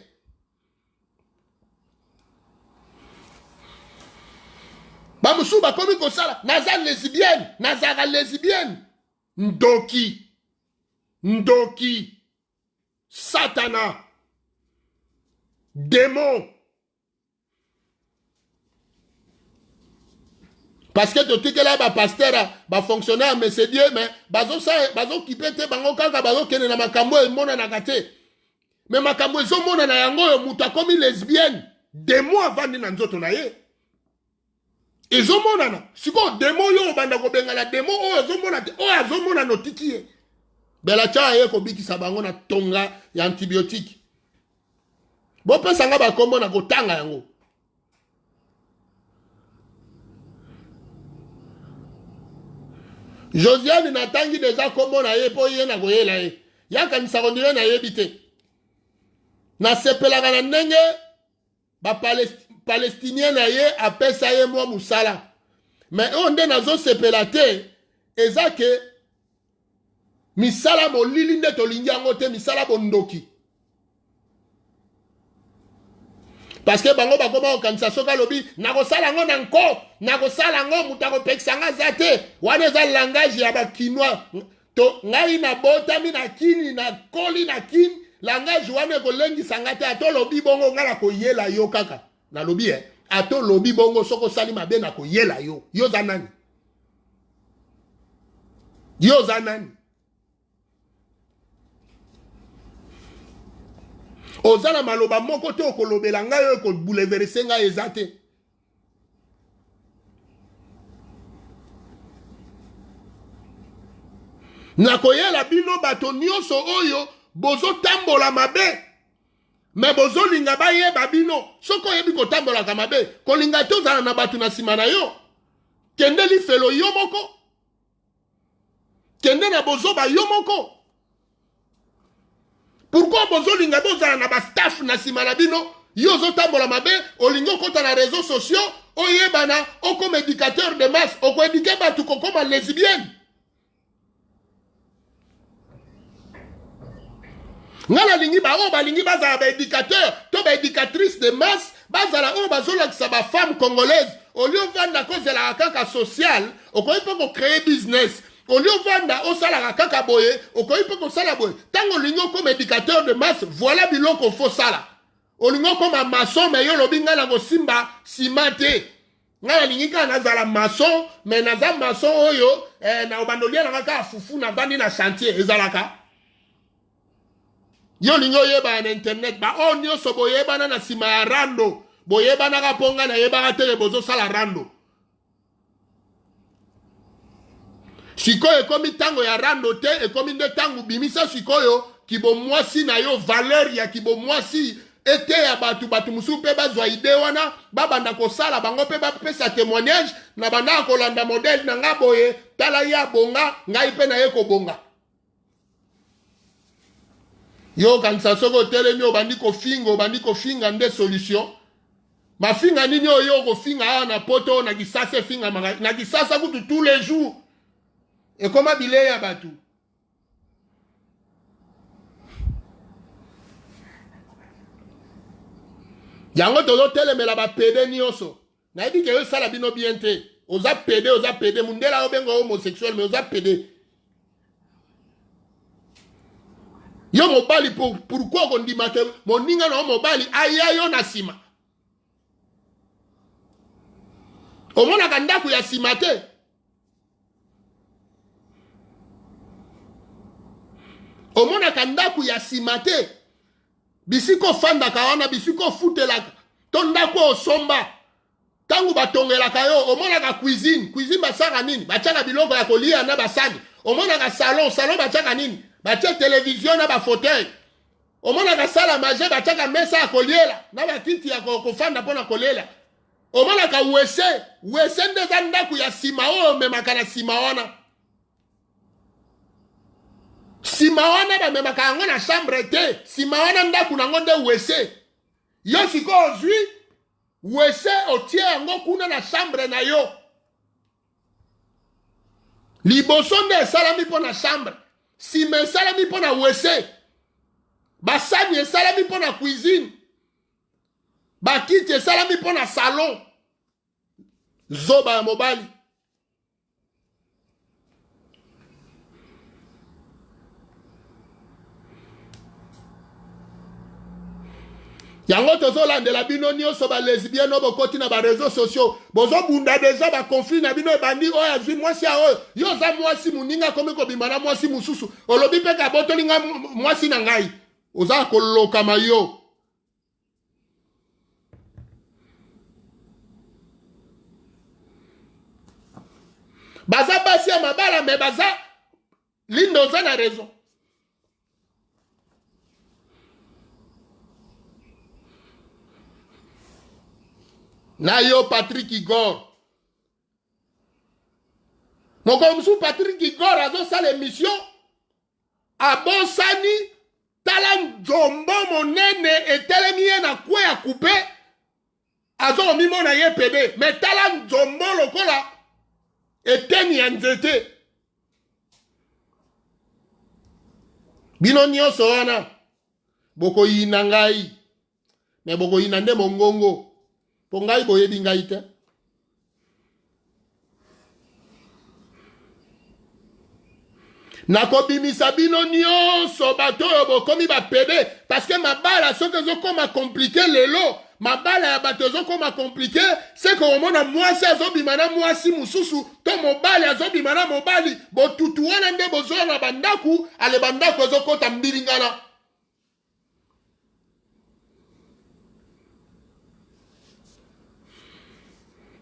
Bamusu bakomi kosala naza lesbienne ndoki satana démon parce que totikela ba pasteur ba fonctionnaire mais c'est Dieu mais bazo kipete bango kaka bazo kene na makambo e mona na kate mais makambo ezo mona na yango yo muta komi lesbienne démon avandi na nzoto na ye. Ezomonana siko demo yo banda ko bengala demo o ezomona te o azomona notiki ye bela cha ye ko bikisa bango na tonga ya antibiotique bo pesa nga ba kombo na kotanga yango Josiane natangi deja kombo na ye po ye na koyela ye yaka nisakondire na ye bite na sepelaka na ndenge ba Palestinien na ye apesa ye mwa musala mais onde nazo sepela te ezake misala molili nde tolingi yango te misala bondoki parce que bango bakoma okanisa soka lobi nakosala ngo na nko nakosala ngo mutu akopekisa nga za te wana eza langage ya bakinois to ngai na botami na kini na koli na kini langage wana ekolengisa nga te ato lobi bongo nga na koyela yo kaka nalobi ato lobi bongo soko osali mabe na koyela yo yo za nani yo za nani oza na maloba moko te okolobela ngai oyo ekobouleverse ngai eza te nakoyela bino bato nyonso oyo bozotambola mabe me bozolinga bayeba bino soki oyebi kotambolaka mabe kolinga te ozala na bato na nsima na yo kende lifelo yo moko kende na bozoba yo moko pourquoi bozolinga bozala na bastaff na nsima na bino yo ozotambola mabe olingi okota na réseaux sociaux oyebana okoma éducateur de masse okoédike bato kokoma lesbienne nga nalingi bao balingi bazala baéducateur to baéducatrice de masse bazala oyo bazolakisa bafemme congolaise oli ovanda kozelaka kaka social okoki mpe kocrée business oli ovanda osalaka kaka boye okoki mpe kosala boye ntango olingi okoma éducateur de masse voilà biloko fo sala olingi okoma mason me yo olobi ngai na kosimba nsima te ngai nalingi kaka nazala mason me naza mason oyo na obanda olianaka kaka fufu navandi na chantier ezalaka yo lingi oyebana na internet baoyo nyonso boyebana na nsima ya rando boyebanaka mpo ngai nayebaka tere bozosala rando sikoyo ekomi ntango ya rando te ekomi nde ntango bimisa sikoyo kibomwasi na yo valeur ya kibomwasi ete ya bato mosusu mpe bazwa ide wana babanda kosala bango mpe bapesa témoignage na bandaka kolanda modele na nga boye tala ye abonga ngai mpe na ye kobonga yo kanisa soki otelemi obandi kofinga nde solution mafinga nini oyo okofinga awa na poto na kisasa efinga na kisasa kutu tous les jours ekoma bilei ya bato yango tozotelemela bapede nyonso nayebi ke osala bino bien te oza pede mundela obenga homosexuel me oza pede yo mobali pourquoi okondima te moninga na yo mobali aya yo na nsima omonaka ndako ya nsima te omonaka ndako ya nsima te bisika ofandaka wana bisika ofutelaka to ndako osomba ntango batongelaka yo omonaka cuisine basaka nini batiaka biloko ya kolia na basani omonaka salon batiaka nini batia télévision na bafauteuil omonaka sala manger batiaka mesa ya koliela na bakiti ya kofanda mpo na kolela omonaka wese nde eza ndako ya nsima oyo omemaka na nsima wana nsima wana bamemaka yango na chambre te nsima wana ndako nango nde wese yo sikoyo ozwi wese otie yango kuna na chambre na yo liboso nde esalami mpo na chambre nsima esalami mpo na wese basani esalami mpo na cuisine bakiti esalami mpo na salon zoba ya mobali yango tozolandela bino nyonso balesbienne bokoti na bareseau sociaux bozobunda deja bakonflit na bino ebandi oyo azwi mwasi ya oyo yo oza mwasi moninga akomi kobima na mwasi mosusu olobi mpe kabotolinga mwasi na ngai oza kolokama yo baza basi ya mabala me baza linde oza na raison na yo Patrick Igor mokomusu Patrick Igor azosala émission abosani tala nzombo monene etelemi ye na kwe ya coupe azomimona ye pede me tala nzombo lokola eteni ya nzete bino nyonso wana bokoyina ngai me bokoyina nde mongongo po ngai boyebi ngai te nakobimisa bino nyonso bato oyo bokomi bapede parce que mabala soki ezokoma komplike lelo mabala ya bato ezokoma komplike seke omona mwasi azobima na mwasi mosusu to mobali azobima na mobali botutu wana nde bozoya na bandaku ale bandaku ezokota mbilingana.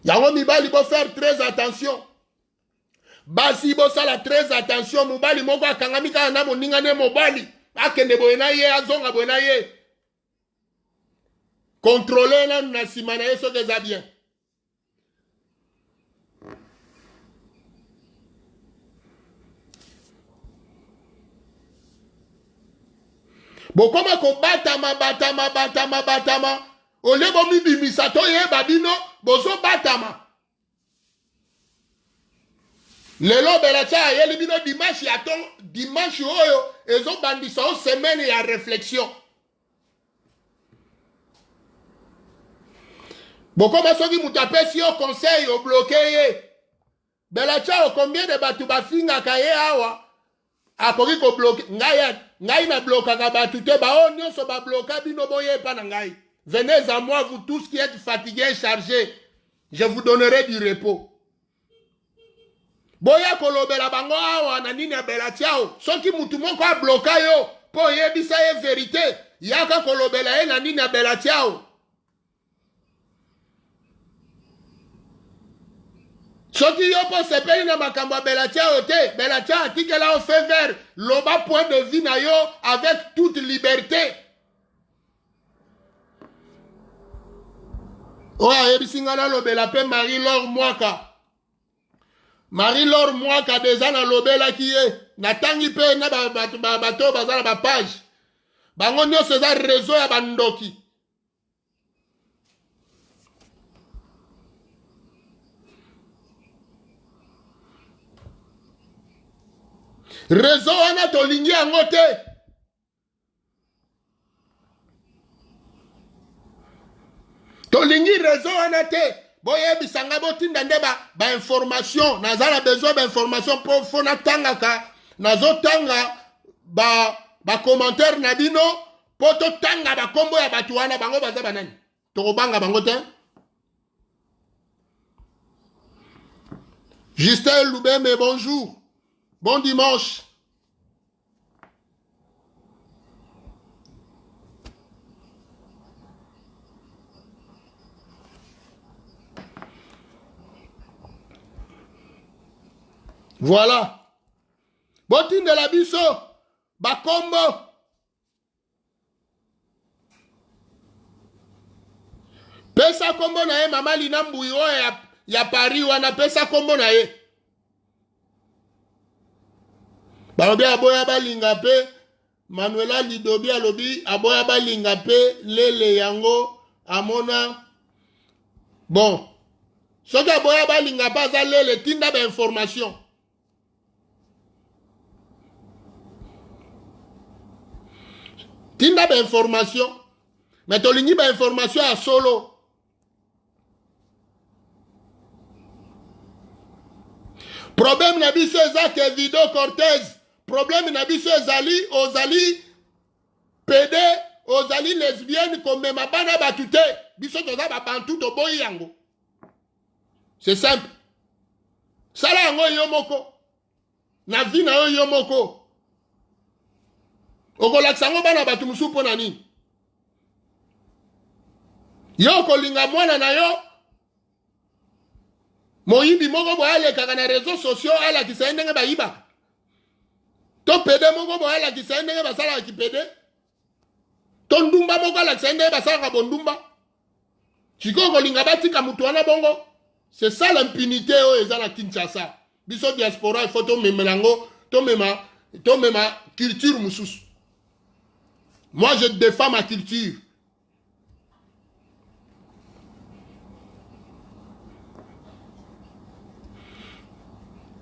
Yango mibali bo faire très attention. Basi bo sala très attention mobali moko akangami kaka na moninga ne mobali akende boye na ye azonga boye na ye. Contrôler nanu na nsima na ye soki eza bien. Bokoma batama ole bomi bimisa to yeba bino bozo batama. Lelo belacha ayeli bino dimanche oyo ezo bandisa o semaine ya réflexion. Bokoma soki mutapesi yo conseil o bloqué ye. Belacha o combien de batu bafinga kaye awa akoki ko bloqué ngai na blokaka batu te ba o nyonso ba bloka bino boye pa na ngai. Venez à moi, vous tous qui êtes fatigués et chargés. Je vous donnerai du repos. Boya kolobela bango awa na nini ya belatiao. Soki mutu moko a bloka yo. Po yebisa ye vérité. Yaka kolobela ye na nini ya belatiao. Soki yo po sepeli na makambo ya belatiao te. Belatiao atikela o fait vert. Loba point de vue na yo avec toute liberté. Oya yebisinga na lobela pe Marie-Laure Mwaka. Marie-Laure Mwaka deja na lobela ki ye. Natangi pe na bato bazala ba page. Bango nyonso eza réseau ya bandoki. Réseau wana tolingi yango te. Tolingi réseau wana te. Boye bisanga botinda nde ba information. Nazala besoin ba information pour fona tanga ka. Nazo tanga ba commentaire na bino. Poto tanga ba kombo ya batu wana bango baza banani. Tokobanga bango te. Justin Loubeme, bonjour. Bon dimanche. Voilà. Botine de la biso. Bakombo. Pesa kombo na ye mama Lina Mbuyo ya Paris wana pesa kombo na ye. Balobi aboya balinga pe Manuela Lidobi alobi aboya balinga pe lele yango amona. Bon. Soki aboya balinga pa za lele tinda ba information. Tinda ba information. Mais tolingi ba information à solo. Problème na biso ezake Video Cortez. Problème na biso ezali ozali PD, ozali lesbienne comme mabana batute. Biso toza ba bantu to boyi yango. C'est simple. Sala yango yo moko. Na vi na yo moko. Okolakisa ngo bana batu musupo na nini? Yo kolinga mwana na yo. Moyibi moko bo ale kaka na réseaux sociaux ala ki sa ndenge ba yiba. To pede moko bo ala ki sa ndenge ba sala ki pede. To ndumba moko ala ki sa ndenge ba sala bondumba. Chiko kolinga batika mutu wana bongo. C'est ça l'impunité o ezala Kinshasa. Biso diaspora il faut to memelango, to mema culture mususu. Moi je défends ma culture.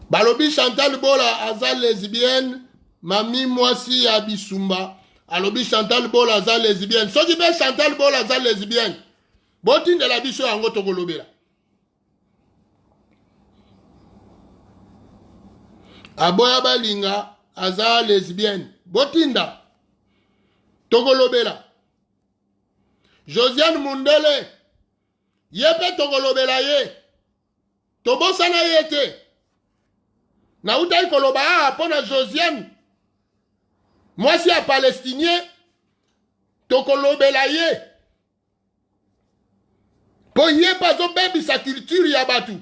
Balobi Chantal Bola aza lesbienne, mami mwasi ya bisumba. Alobi Chantal Bola aza lesbienne. Soki be Chantal Bola aza lesbienne. Boti de la biso yango tokolobela. Aboya balinga aza lesbienne botinda tokolobela Josiane Mundele yepe tokolobela ye tobosana ye te na utai koloba pona Josiane mwasi ya palestinien tokolobela ye po ye pazo bebisa culture ya batu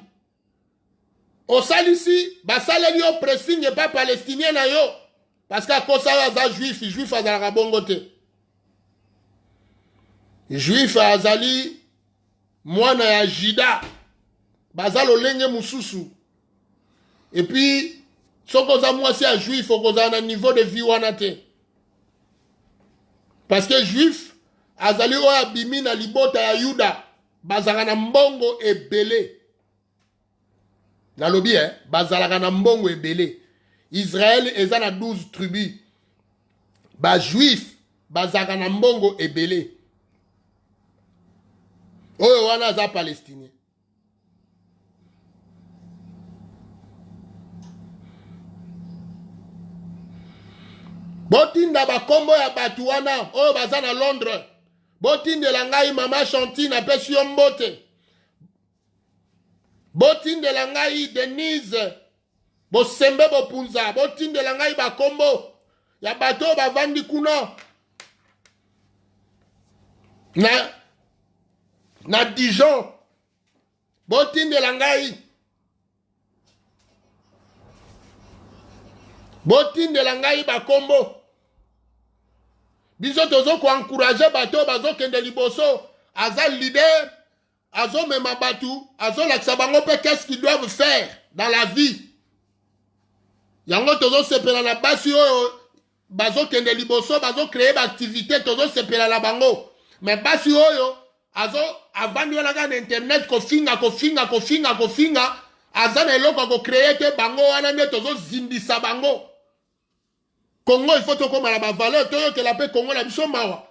osalisi basaleli yo pressing et pas palestinien na yo parce que akosa aza juif azalaka bongo te juif azali mwana ya jida baza lolenge mususu et puis soko oza mwasi ya juif okozala na niveau de vie wana te parce que juif azali oyo abimi na libota ya yuda bazalaka na mbongo ebele nalobi bazalaka na mbongo ebele Israël eza na 12 tribus ba juif bazalaka na mbongo ebele oyo wana aza palestinien botinda bakombo ya batu wana oyo baza na Londres botindela ngai mama Chantine apesi yo mbote botindela ngai Denise bosembe bopunza botindela ngai bakombo ya bato oyo bavandi kuna na Dijon botindela ngai bakombo biso tozo ko encourager bato bazo kende liboso aza leader azo mema batu azo laksa bango pe qu'est-ce qu'ils doivent faire dans la vie yango tozo sepela na basi oyo bazo kende liboso bazo créer ba activité tozo sepela la bango mais basi oyo azo avandi wana na internet kofinga aza na eloko ko créer te bango wana ne tozo zindisa bango Congo il faut tokoma na ba valeur toyo ke la pe Congo na biso mawa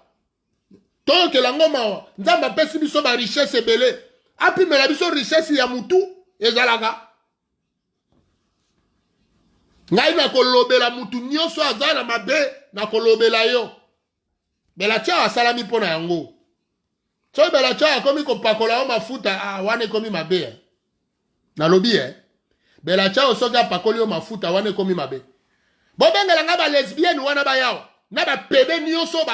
toyo ke lango mawa nzamba pesi biso ba richesse ebele api me la biso richesse ya mutu ezalaka ngai na kolobela mutu nyonso azala mabe na kolobela yo bela tia asalami pona yango so bela tia akomi kopakola yo mafuta wane komi mabe na lobi bela tia osoka pakoli yo mafuta wane komi mabe bobengela nga ba lesbienne wana bayawa na ba pede nyonso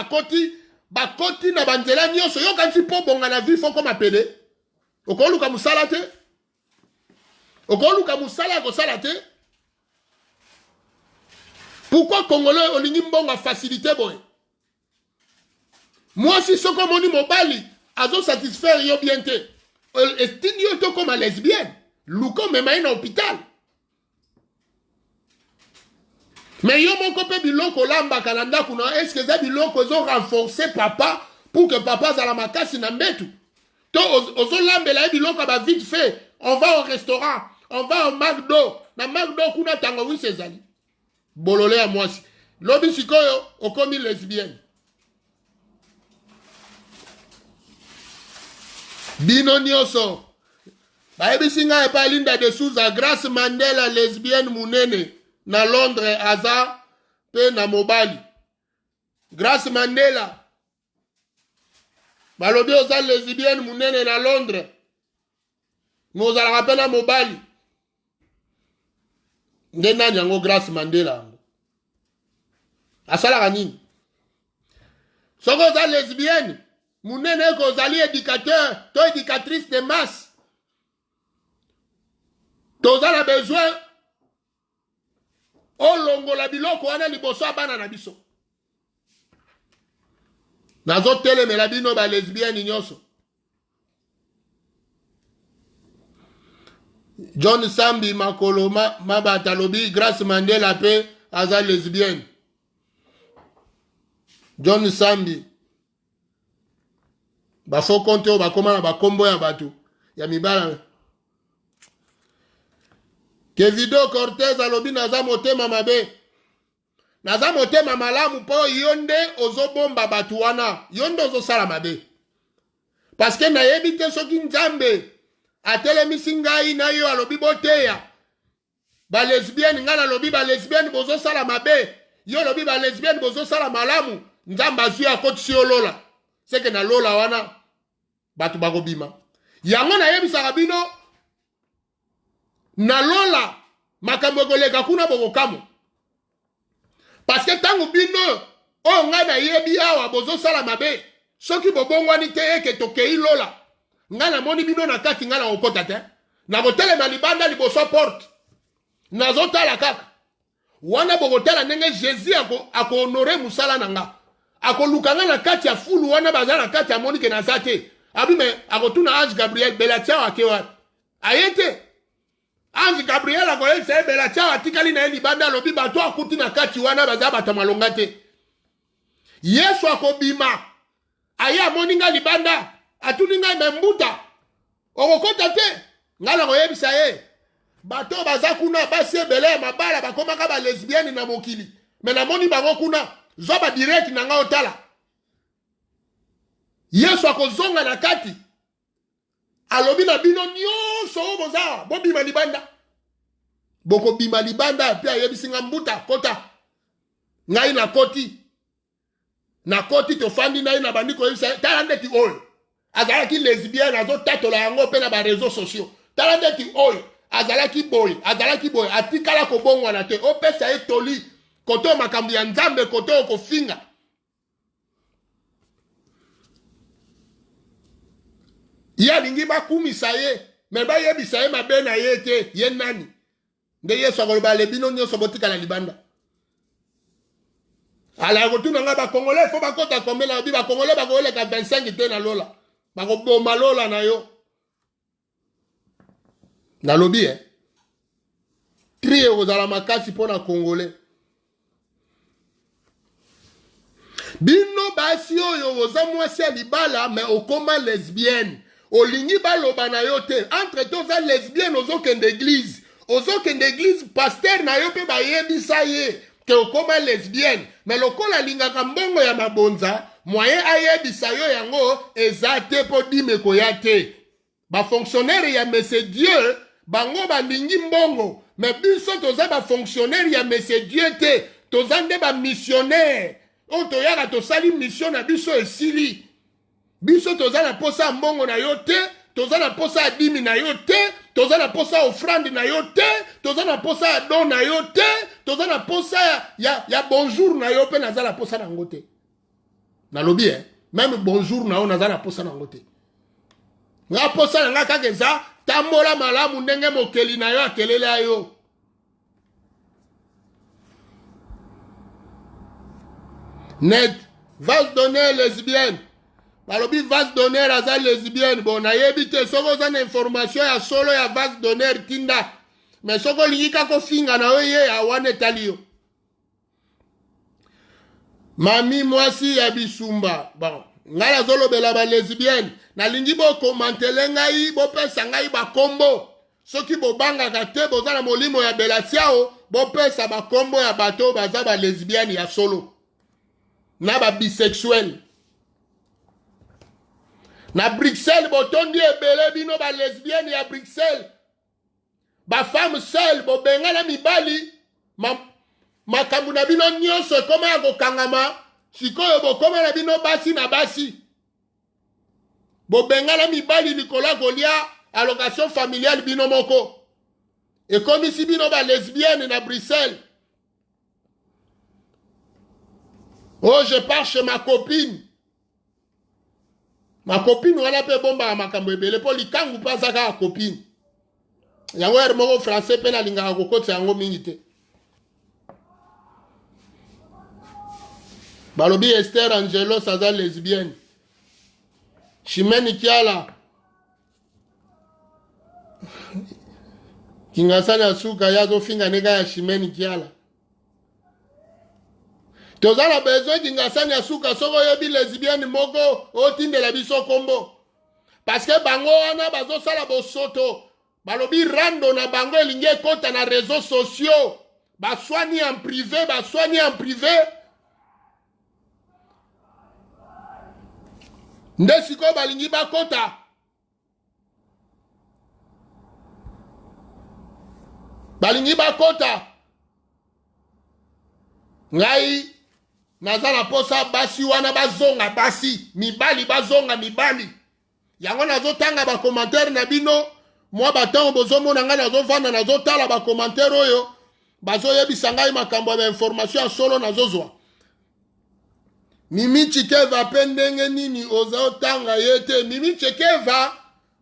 bakoti na banzela nyonso yo kanti po bonga na vie foko mapede okoluka musala te okoluka musala ko sala te pourquoi congolais olingi mbonga facilité boy moi si soko moni mobali azo satisfaire yo bien te estini yo to comme lesbienne luko mema ina hôpital mais yo moko pe biloko lamba kananda kuna est-ce que za biloko zo renforcer papa pour que papa zala makasi na mbetu to ozo lambela biloko ba vite fait on va au restaurant on va au McDo na McDo kuna tango wi sezali bolole ya mwasi lobi sikoyo okomi lesbienne bino nyonso bayebisi ngai epa Linda de Souza Grace Mandela lesbienne munene na Londres aza pe na mobali Grace Mandela balobi oza lesbienne munene na Londres mozalaka pe na mobali nde nani yango Grace Mandela yango asalaka nini soko oza lesbienne munene eko ozali éducateur to éducatrice de masse toza na besoin olongola biloko wana liboso abana na biso nazotelemela bino ba lesbienne nyonso John Sambi makolo mabata lobi Grace Mandela pe aza lesbienne John Sambi bafo konte o bakoma na bakombo ya batu ya mibala Kevido Cortez alobi naza motema mabe naza motema malamu po yonde ozobomba batu wana yonde ozosala mabe parce que nayebi te soki nzambe atelemisi ngai na yo alobi boteya ba lesbienne ngana lobi ba lesbienne bozo sala mabe yo lobi ba lesbienne bozo sala malamu nzamba zui akoti si olola seke na lola wana batu bakobima yango na yebisaka bino na lola makambo ekoleka kuna bokokamu parce que tangu bino o nga na yebi awa bozo sala mabe soki bobongwani te eke tokei lola nga na moni bino na kati nga na okota te na botelema libanda liboso porte nazotala kaka wana bokotala ndenge Jésus ako honore musala na nga akoluka nga na kati ya fulu wana baza na kati ya monike na za te abime akotuna Ange Gabriel Belatia wake wapi ayete Ange Gabriel akoyebisa Belatia atikali na ye libanda alobi bato akuti na kati wana baza bato malonga te Yesu akobima aye amoni nga libanda atuni nga membuta okokota te nga na koyebisa ye bato baza kuna basi ebele ya mabala bakomaka ba lesbienne na mokili me namoni bango kuna zo ba direct na nga otala Yesu akozonga na kati alobi na bino nyonso boza bobima libanda bokobima libanda pe ayebisi nga mbuta kota ngai na koti tofandi na ye na bandi koyebisa tala ndeti oyo azalaki lesbienne azotatola yango mpe na bareseau sociaux tala ndeti oyo azalaki boy atikala kobongwana te opesa ye toli koto makambo ya nzambe koto okofinga ye alingi bakumisa ye me bayebisa ye mabe na ye te ye nani nde Yesu akoloba lebino nyonso botikala libanda ala kotuna nga bakongole fo bakota komela bi bakongole bakoleka 25 te na lola bakoboma lola na yo nalobi trie kozala makasi mpona congolais bino basi oyo oza mwasi ya libala me okoma lesbienne olingi baloba na yo te entre te oza lesbienne ozokende église paster na yo mpe bayebisa ye ke okoma lesbienne me lokola alingaka mbongo ya mabonza moyen ayebisa yo yango eza te mpo dime koya te bafonctionnaire ya mese Dieu bango balingi mbongo me biso toza bafonctionnaire ya mese Dieu te toza nde bamissionnaire oyo toyaka tosali mission na biso esili biso toza na posa ya mbongo na yo te toza na posa ya dimi na yo te toza na posa ya offrande na yo te toza na posa ya don na yo te toza na posa ya bonjour na yo mpe naza na posa nango te nalobi même bonjour na yo naza na posa nango te nga posa na nga kaka eza tambola malamu ndenge mokeli na yo akelela yo net vase donner lesbienne balobi vase donner aza lesbienne bon nayebi te soki oza na information ya solo ya vase donner tinda me soki olingi kaka ofinga na yo ye awana etali yo mami mwasi ya bisumba bon ngai nazolobela balesbienne nalingi bokomantele ngai bopesa ngai bakombo soki bobangaka te boza na molimo ya belasiao bopesa bakombo ya bato baza balesbienne ya solo na babisexuel na Bruxelles botondi ebele bino balesbienne ya Bruxelles bafemme seule bobengana mibali makambo na bino nyonso ekoma ya kokangama sikoyo bokoma na bino basi na basi bobengana mibali likolo ya kolia allocation familiale bino moko ekomisi bino balesbienne na Bruxelles. Oh, je pars chez ma copine. Ma copine wana pe bomba makambo ebele po likangu pa zaka copine. Yango er moko français pe na linga kokotsa yango mingi te. Balobi Esther Angelo saza lesbienne. Chimeni Kiala. Kingasana suka yazo finga nega ya Chimeni Kiala. Tozala besoin kingasani ya suka soko yebi lesbienne moko otindela biso kombo. Parce que bango wana bazo sala bosoto. Balobi rando na bango elingi ekota na réseaux sociaux. Baswani en privé. Nde siko balingi bakota. balingi bakota ngai naza na posa basi wana bazonga basi mibali bazonga mibali yango nazotanga bakomantere na bino mwa batango bozomona ngai nazovanda nazotala bakomantere oyo bazoyebisa ngai makambo ya bainformation ya solo nazozwa Mimi Chikeva mpe ndenge nini ozotanga ye te Mimi Chikeva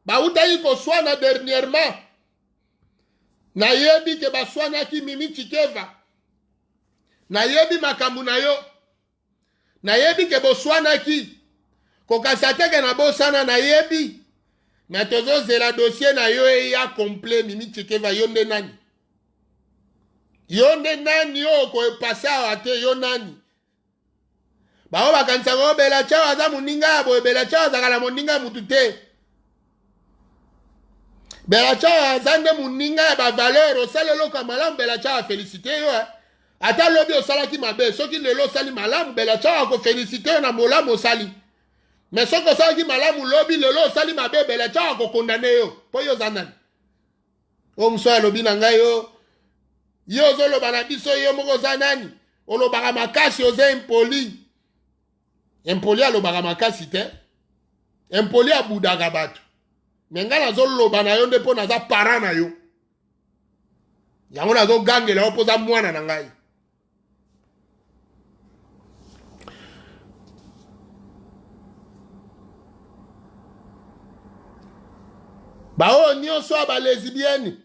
bautaki koswana dernièrement nayebi ke baswanaki Mimi Chikeva nayebi makambo na yo nayebi ke boswanaki kokasa teke na bosana nayebi na tozozela dossier na yo eya complet Mimi Chikeva yo nde nani yo koepasa awa te yo nani bao bakanisa ko bela chawa aza moninga ya boye bela chawa azaka na moninga ya mutu te bela chawa aza nde moninga ya bavaleur osala eloko ya malamu bela chawa afélicité yo ata lobi osalaki mabe soki lelo osali malamu bela chawa akofélicité yo na molamu osali mais soki osalaki malamu lobi lelo osali mabe bela chawa akokondane yo mpo yo oza nani o moso alobi na ngai yo ozoloba na biso yo moko oza nani olobaka makasi oza impoli impoli alobaka makasi te impoli abudaka bato me ngai nazoloba na yo nde mpo naza para na yo yango nazogangela yo mpo oza mwana na ngai baoyo nyonso ya balesbienne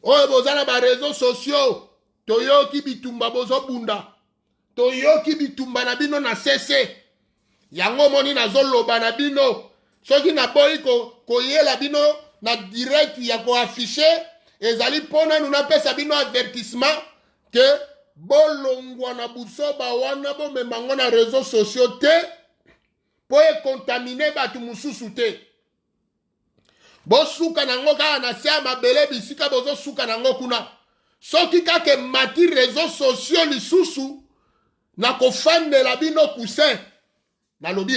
oyo boza na bareseau sociaux toyoki bitumba bozobunda toyoki bitumba na bino na sese yango moni nazoloba na bino soki naboyi koyela bino na direct ya koafishe ezali mpona nu napesa bino avertissement ke bolongwa na busoba wana bomemango na réseaux sociaux te po ekontamine bato mosusu te bosuka nango kaka na se ya mabele bisika bozosuka nango kuna soki kaka emati réseaux sociaux lisusu na kofandela bino kusin nalobi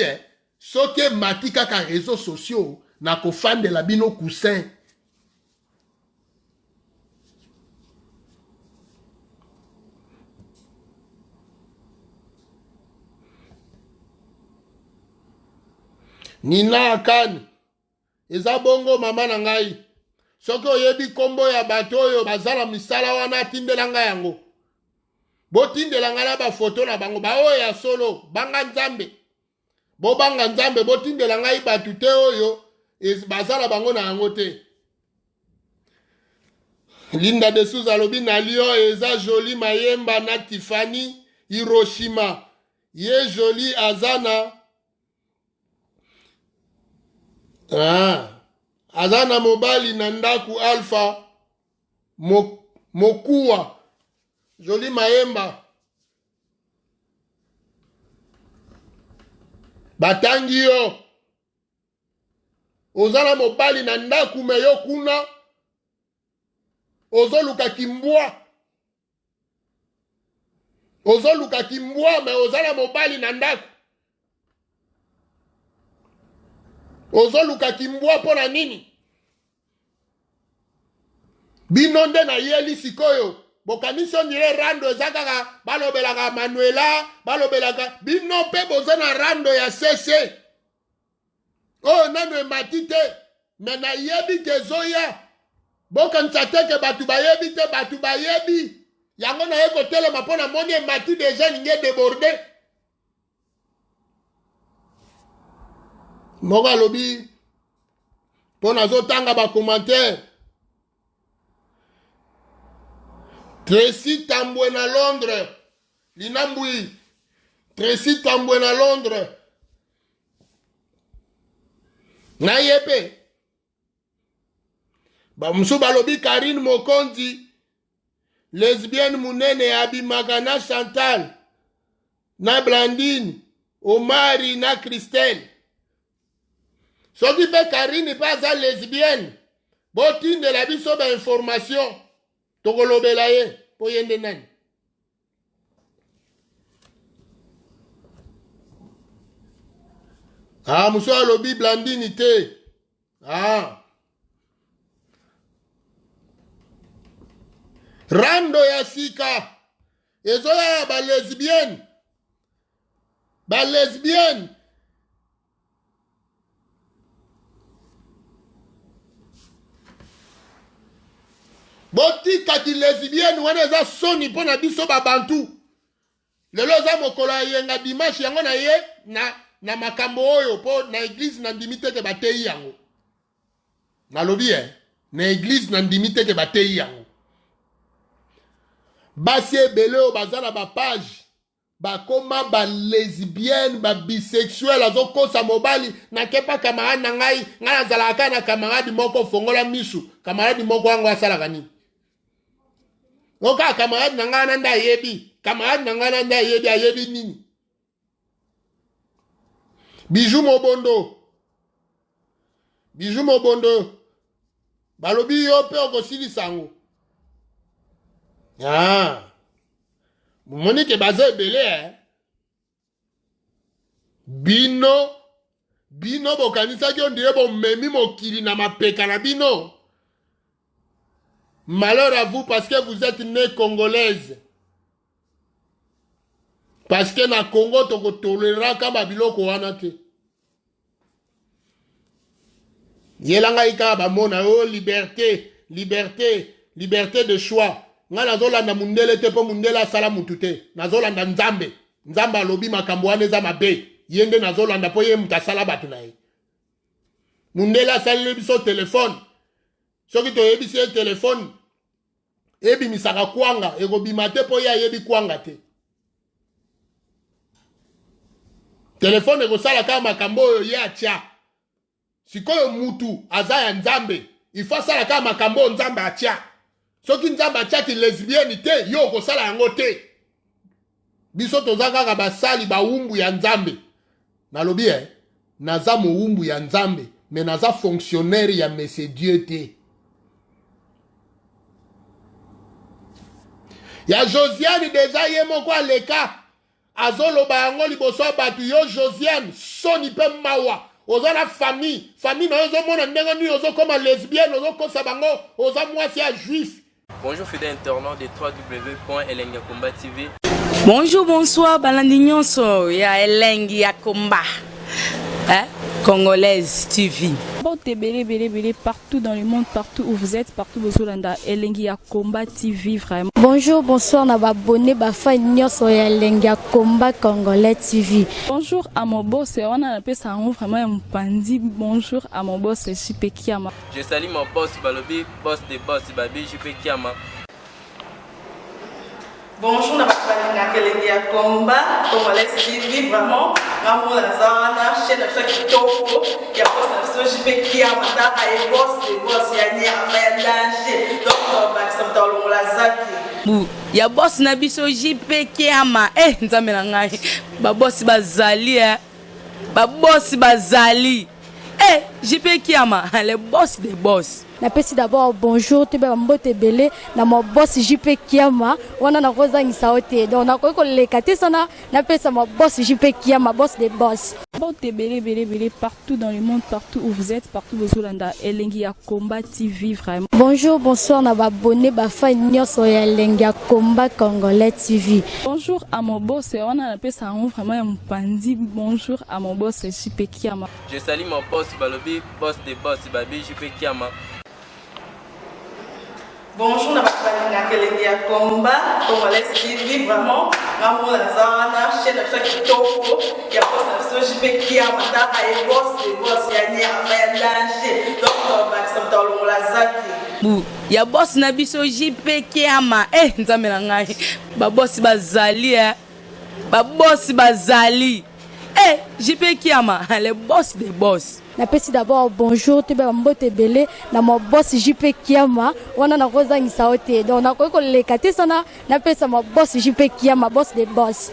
soki emati kaka réseaux sociaux na kofandela bino kusin Nina Akani eza bongo mama na ngai soki oyebi kombo ya bato oyo bazala misala wana tindela ngai yango botindela ngai na bafoto na bango baoyo ya solo banga nzambe bobanga nzambe botindela ngai bato te oyo bazala bango na yango te Linda de Souza alobi na lio eza joli mayemba na Tiffany Hiroshima ye joli azana azana mobali na ndaku Alpha Mokuwa joli mayemba batangi yo ozana mobali na ndaku meyo kuna ozoluka kimbwa me ozana mobali na ndaku ozoluka kimbwa pona nini bino nde na yeli sikoyo bokanisi ondire rando eza kaka balobelaka Manuela balobelaka bino mpe boza na rando ya sese oyo nano emati te me nayebi te ezoya bokanisa teke bato bayebi te bato bayebi yango naye kotelema mpo namoni emati deja ninge deborde moko alobi mpo nazotanga bakommentaire Tracy Tambwe na Londres linambwi Tracy Tambwe na Londres naye pe bamusu balobi Karine Mokonzi lesbienne munene abimaka na Chantal na Blandine Omari na Christelle soki mpe Karine mpe aza lesbienne botindela biso bainformation tokolobela ye mpo ye nde nani mosu alobi Blandine te rando ya sika ezoya ya balesbienne botikaki lesbienne wana eza soni mpo na biso babantu lelo eza mokolo ya yenga dimanche yango na ye na makambo oyo mpo na eglise na ndimi teke bateyi yango nalobi na eglise na ndimi teke bateyi yango basi ebele oyo baza na bapage bakoma balesbienne babisexuel azokosa mobali nakepa kamarade na ngai nazalaka na kamarade moko fongola misu kamarade moko yango asalaka nini oka kamarade na ngai nanda ayebi kamarade na ngai nanda ayebi nini Bijou Mobondo balobi yo pe okosilisa yango moni ke baza ebele bino bokanisaki ondire bomemi mokili na mapeka na bino. Malheur à vous parce que vous êtes née congolaise. Parce que na Congo toko tolera kama biloko wana te. Yelanga ika ba mona oh liberté de choix. Nga nazolanda mundele te po mundele sala mutute. Nazolanda nzambe. Nzambe alobi makambo wana eza mabe. Yende nazolanda po ye mutasala batu na ye. Mundele sala biso téléphone. Soki to yebi se téléphone ebi misaka kwanga ekobima te po ya yebi kwanga te. Téléphone ekosala kama makambo oyo ye atia. Sikoyo mutu aza ya nzambe ifo sala kama makambo nzambe atia. Soki nzambe atia ki lesbienne te yo okosala yango te. Biso toza kaka basali baumbu ya nzambe. Nalobi naza moumbu ya nzambe mais naza fonctionnaire ya Monsieur Dieu te. Ya Josiane deja ye moko aleka azoloba yango liboso batu yo Josiane soni pe mawa oza na famille na ozo mona ndenge ni ozo koma lesbienne ozo kosa bango oza mwasi ya juif. Bonjour fidèles internautes de www.elengiakomba TV. Bonjour, bonsoir, balandi nyonso ya Elengi ya Komba. Congolaise TV. Bon, bélé, partout dans le monde, partout où vous êtes, partout où vous êtes, Elengi ya Komba TV, vraiment. Bonjour, bonsoir, na abonné, fa nyonso ya Elengi ya Komba Congolais TV. Bonjour à mon boss, on a appelé ça vraiment un pandi. Bonjour à mon boss, JP Kiama. Je salue mon boss Balobi, boss des boss Babi, JP Kiama. Bonjour, na Elengi ya Komba Congolais TV, vraiment. Maman la zana, chaîne de kitoko, ya boss na JP Kiama, ta ay boss des boss ya ni ya danger. Donc ba samta lo la zaki. Ya boss na biso JP Kiama. Nzambe na ngai. Ba boss bazali Ba boss bazali. JP Kiama, le boss des boss. Napesi d'abord bonjour te ba mbote belé na mo boss JP Kiama wana na kozangisa ote donc na ko lekate sana napesa mo boss JP Kiama boss des boss. Bon, bélé, partout dans le monde, partout où vous êtes, partout où vous êtes, Elengi ya Komba TV, vraiment. Bonjour, bonsoir, na abonné, fa nyonso ya Elengi ya Komba Congolais TV. Bonjour à mon boss, on a appelé ça vraiment un pandi. Bonjour à mon boss, JP Kiama. Je salue mon boss Balobi, boss des boss Babi, JP Kiama. Bonjour, na Elengi ya Komba Congolais TV, vraiment. Maman la zana, chaîne de kitoko, ya boss na JP Kiama, ta ay boss des boss ya ni ya danger. Donc ba samta lo la zaki. Ya boss na biso JP Kiama. Nzambe na ngai. Ba boss bazali Ba boss bazali. JP Kiama, le boss des boss. Napesi d'abord bonjour te ba mbote belé na mo boss JP Kiama wana na kozangisa ote donc na ko lekate sana napesa mo boss JP Kiama boss des boss.